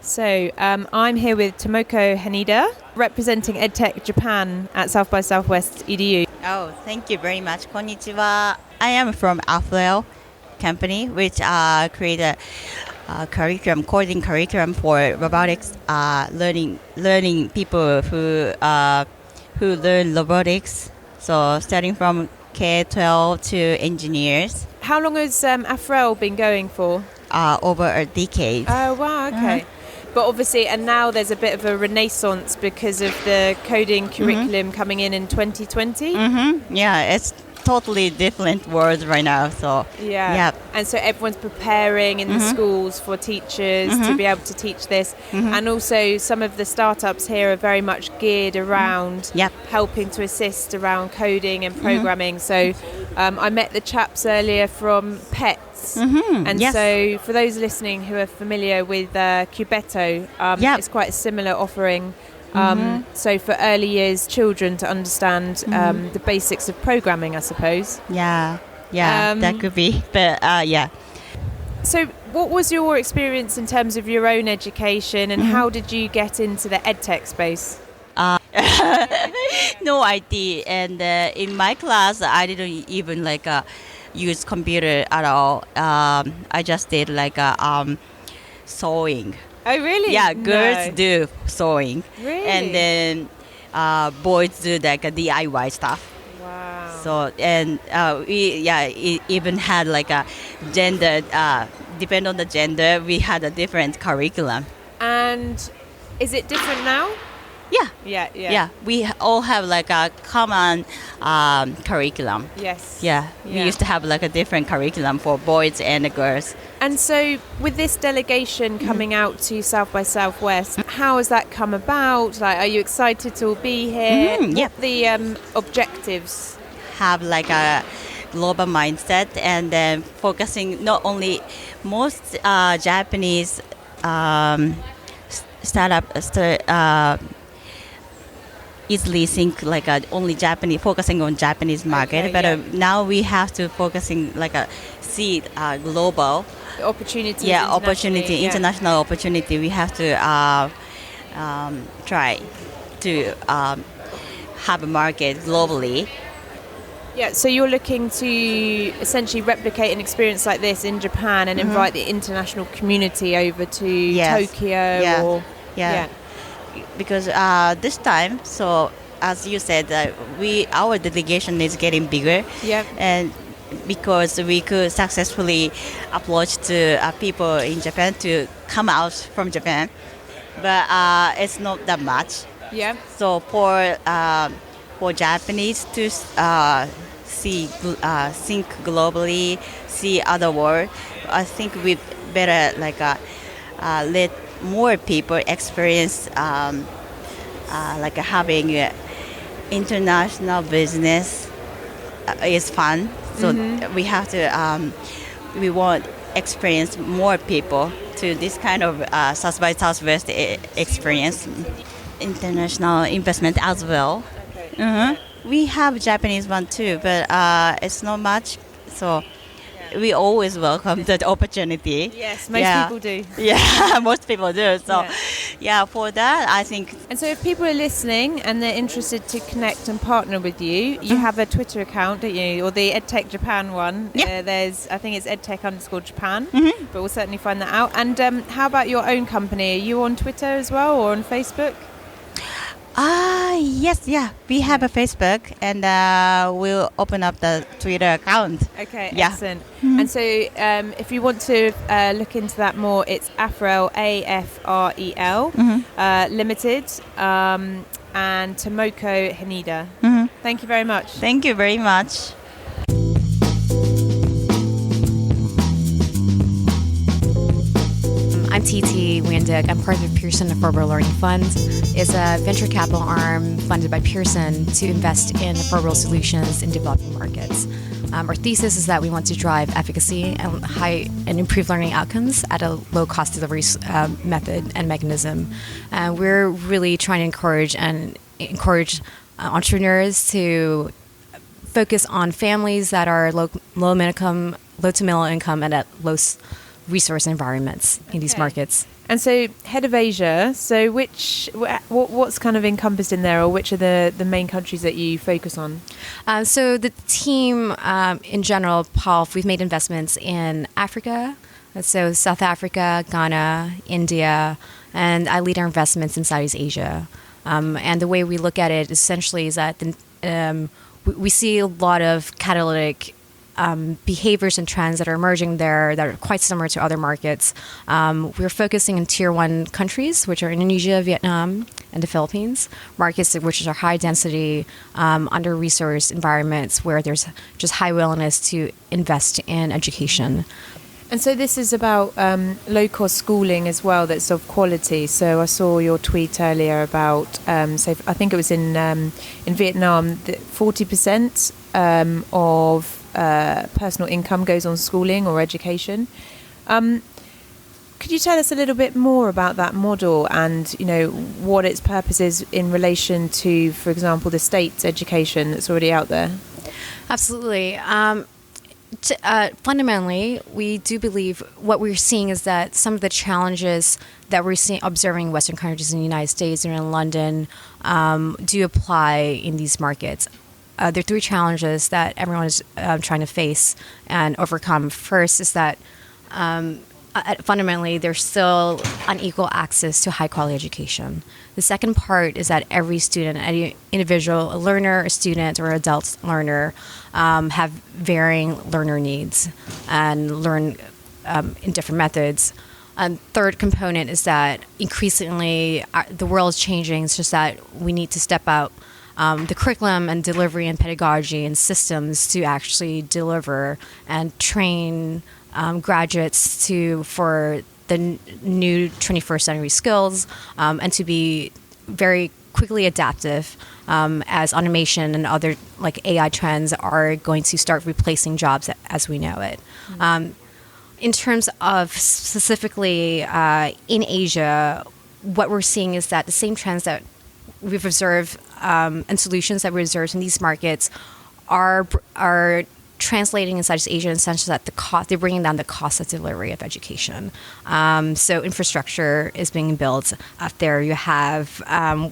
So I'm here with Tomoko Haneda, representing EdTech Japan at South by Southwest EDU. Oh, thank you very much. Konnichiwa. I am from Afrel company, which create curriculum, coding curriculum for robotics, learning people who learn robotics. So starting from K-12 to engineers. How long has Afrel been going for? Over a decade. Oh, wow, okay. But obviously, and now there's a bit of a renaissance because of the coding curriculum coming in 2020. Yeah, it's totally different world right now. So yeah. And so everyone's preparing in the schools for teachers to be able to teach this. And also some of the startups here are very much geared around helping to assist around coding and programming. So I met the chaps earlier from PETS. And so for those listening who are familiar with Cubeto, it's quite a similar offering. So for early years children to understand the basics of programming, I suppose. That could be. But So what was your experience in terms of your own education, and how did you get into the EdTech space? No idea. And in my class, I didn't even use computer at all. I just did sewing. Oh, really? Yeah, girls do sewing. Really? And then boys do DIY stuff. Wow. So, and we even had a gender, depend on the gender, we had a different curriculum. And is it different now? Yeah. We all have a common curriculum. Yes. Yeah. We used to have a different curriculum for boys and girls. And so with this delegation coming out to South by Southwest, how has that come about? Are you excited to all be here? What are the objectives? Have a global mindset, and then focusing not only most Japanese easily think only Japanese, focusing on Japanese market, but now we have to focusing see global opportunities. International opportunity. We have to try to have a market globally. Yeah, so you're looking to essentially replicate an experience like this in Japan and invite the international community over to Tokyo. Because this time, so as you said, our delegation is getting bigger. And because we could successfully approach to people in Japan to come out from Japan, but it's not that much. So for Japanese to think globally, see other world, I think we better let more people experience having international business is fun. So we have to we want experience more people to this kind of South by Southwest experience, international investment as well. We have Japanese one too, but it's not much. So we always welcome that opportunity. Yes, most people do. Yeah, most people do. So for that, I think. And so if people are listening and they're interested to connect and partner with you, you have a Twitter account, don't you? Or the EdTech Japan one. There's, I think it's EdTech_Japan, but we'll certainly find that out. And how about your own company? Are you on Twitter as well, or on Facebook? Yes, we have a Facebook, and we'll open up the Twitter account. Okay, excellent. And so if you want to look into that more, it's Afrel, AFREL, Limited, and Tomoko Haneda. Thank you very much. Thank you very much. I'm TT Nguyen. I'm part of the Pearson Affordable Learning Fund. It's a venture capital arm funded by Pearson to invest in affordable solutions in developing markets. Our thesis is that we want to drive efficacy and improve learning outcomes at a low-cost delivery method and mechanism. We're really trying to encourage entrepreneurs to focus on families that are low to middle income, and at low resource environments in these markets. And so, head of Asia, so what's kind of encompassed in there, or which are the main countries that you focus on? So the team in general, Paul, we've made investments in Africa, So South Africa, Ghana, India, and I lead our investments in Southeast Asia. And the way we look at it essentially is that we see a lot of catalytic behaviors and trends that are emerging there that are quite similar to other markets. We're focusing in tier 1 countries, which are Indonesia, Vietnam, and the Philippines, markets which are high density, under-resourced environments where there's just high willingness to invest in education. And so this is about low-cost schooling as well, that's of quality. So I saw your tweet earlier about, say, I think it was in Vietnam, that 40% of personal income goes on schooling or education. Could you tell us a little bit more about that model and, what its purpose is in relation to, for example, the state's education that's already out there? Absolutely. Fundamentally, we do believe what we're seeing is that some of the challenges that we're observing in Western countries in the United States and in London do apply in these markets. There are 3 challenges that everyone is trying to face and overcome. First is that fundamentally there's still unequal access to high quality education. The second part is that every student, any individual, a learner, a student, or adult learner have varying learner needs and learn in different methods. And third component is that increasingly the world is changing. It's just that we need to step out the curriculum and delivery and pedagogy and systems to actually deliver and train graduates for the new 21st century skills and to be very quickly adaptive as automation and other like AI trends are going to start replacing jobs as we know it. In terms of specifically in Asia, what we're seeing is that the same trends that we've observed and solutions that we observed in these markets are translating in Southeast Asia in the sense that they're bringing down the cost of delivery of education. So infrastructure is being built out there. You have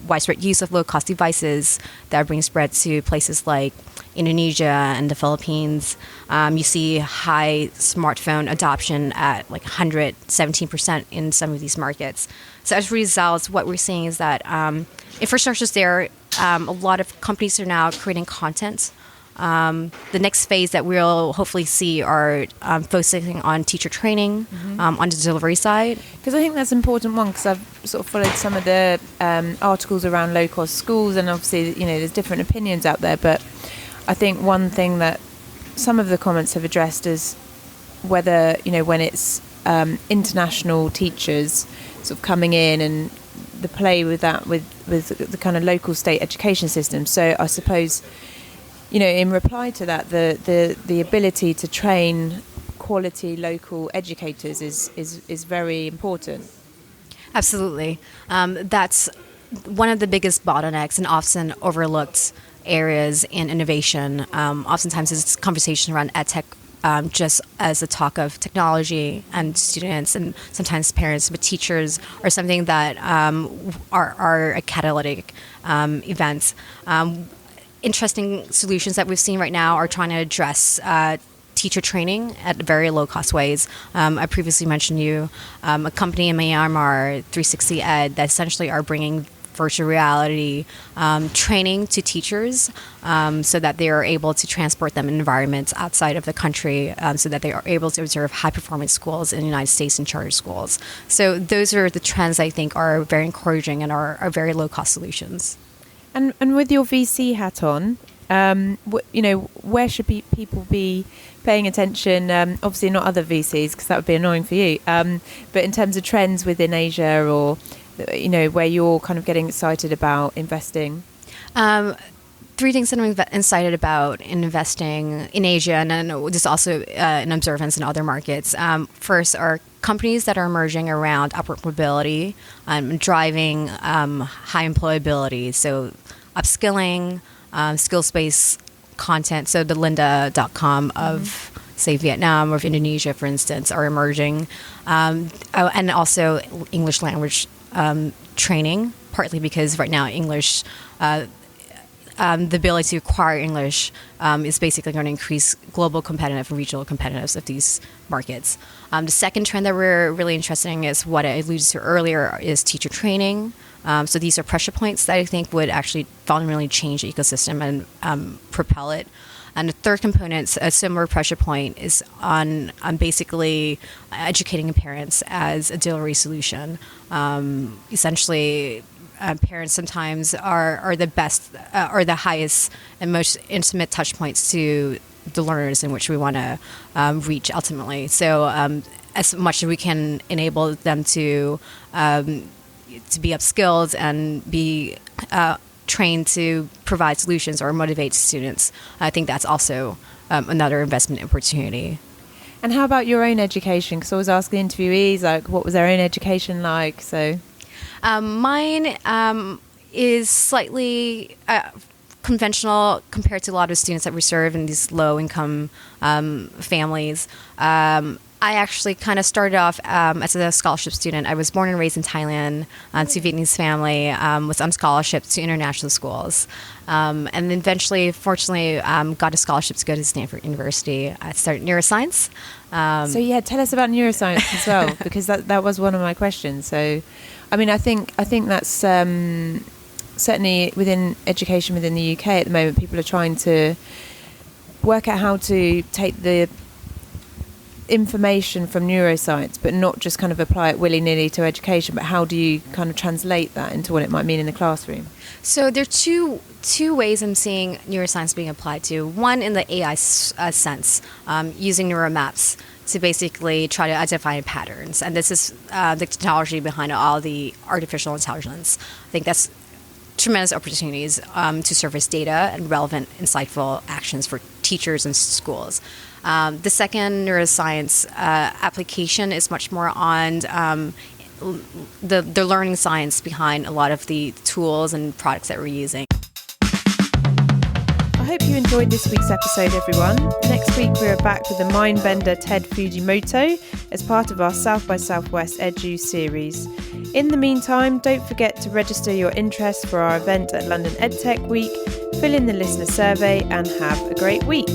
widespread use of low-cost devices that are being spread to places like Indonesia and the Philippines. You see high smartphone adoption at like 117% in some of these markets. So as a result, what we're seeing is that infrastructure is there. A lot of companies are now creating content. The next phase that we'll hopefully see are focusing on teacher training on the delivery side. Because I think that's an important one, because I've sort of followed some of the articles around low-cost schools, and obviously, there's different opinions out there, but I think one thing that some of the comments have addressed is whether, when it's international teachers sort of coming in and the play with that, with the kind of local state education system. So I suppose, in reply to that, the ability to train quality local educators is very important. Absolutely. That's one of the biggest bottlenecks and often overlooked areas in innovation. Oftentimes it's conversation around EdTech just as a talk of technology and students and sometimes parents, but teachers are something that are a catalytic event. Interesting solutions that we've seen right now are trying to address teacher training at very low cost ways. I previously mentioned a company in Myanmar, 360 Ed, that essentially are bringing virtual reality training to teachers so that they are able to transport them in environments outside of the country so that they are able to observe high performance schools in the United States and charter schools. So those are the trends I think are very encouraging and are very low cost solutions. And with your VC hat on, where should people be paying attention? Obviously not other VCs, because that would be annoying for you. But in terms of trends within Asia, or where you're kind of getting excited about investing. 3 things that I'm excited about in investing in Asia, and then this also an observance in other markets. First are companies that are emerging around upward mobility, driving high employability. So upskilling, skills-based content. So the lynda.com of, say, Vietnam or of Indonesia, for instance, are emerging. And also English language training, partly because right now English the ability to acquire English is basically going to increase global competitive and regional competitiveness of these markets. The second trend that we're really interested in is what I alluded to earlier, is teacher training. So these are pressure points that I think would actually fundamentally change the ecosystem and propel it. And the third component, a similar pressure point, is on basically educating parents as a auxiliary solution. Essentially, parents sometimes are the best, or the highest and most intimate touch points to the learners in which we want to reach ultimately. So as much as we can enable them to be upskilled and be trained to provide solutions or motivate students, I think that's also another investment opportunity. And how about your own education? Because I always ask the interviewees, like, what was their own education like? So, mine is slightly conventional compared to a lot of students that we serve in these low-income families. I actually kind of started off as a scholarship student. I was born and raised in Thailand to a Vietnamese family, was on scholarship to international schools. And then eventually, fortunately, got a scholarship to go to Stanford University. I started neuroscience. So yeah, tell us about neuroscience as well, because that was one of my questions. So, I mean, I think that's certainly within education within the UK at the moment, people are trying to work out how to take the information from neuroscience, but not just kind of apply it willy-nilly to education, but how do you kind of translate that into what it might mean in the classroom? So there are two ways I'm seeing neuroscience being applied to. One in the AI sense, using neuromaps to basically try to identify patterns. And this is the technology behind all the artificial intelligence. I think that's tremendous opportunities to surface data and relevant, insightful actions for teachers and schools. The second neuroscience application is much more on the learning science behind a lot of the tools and products that we're using. I hope you enjoyed this week's episode, everyone. Next week we are back with the mind bender Ted Fujimoto as part of our South by Southwest Edu series. In the meantime, don't forget to register your interest for our event at London EdTech Week, fill in the listener survey, and have a great week.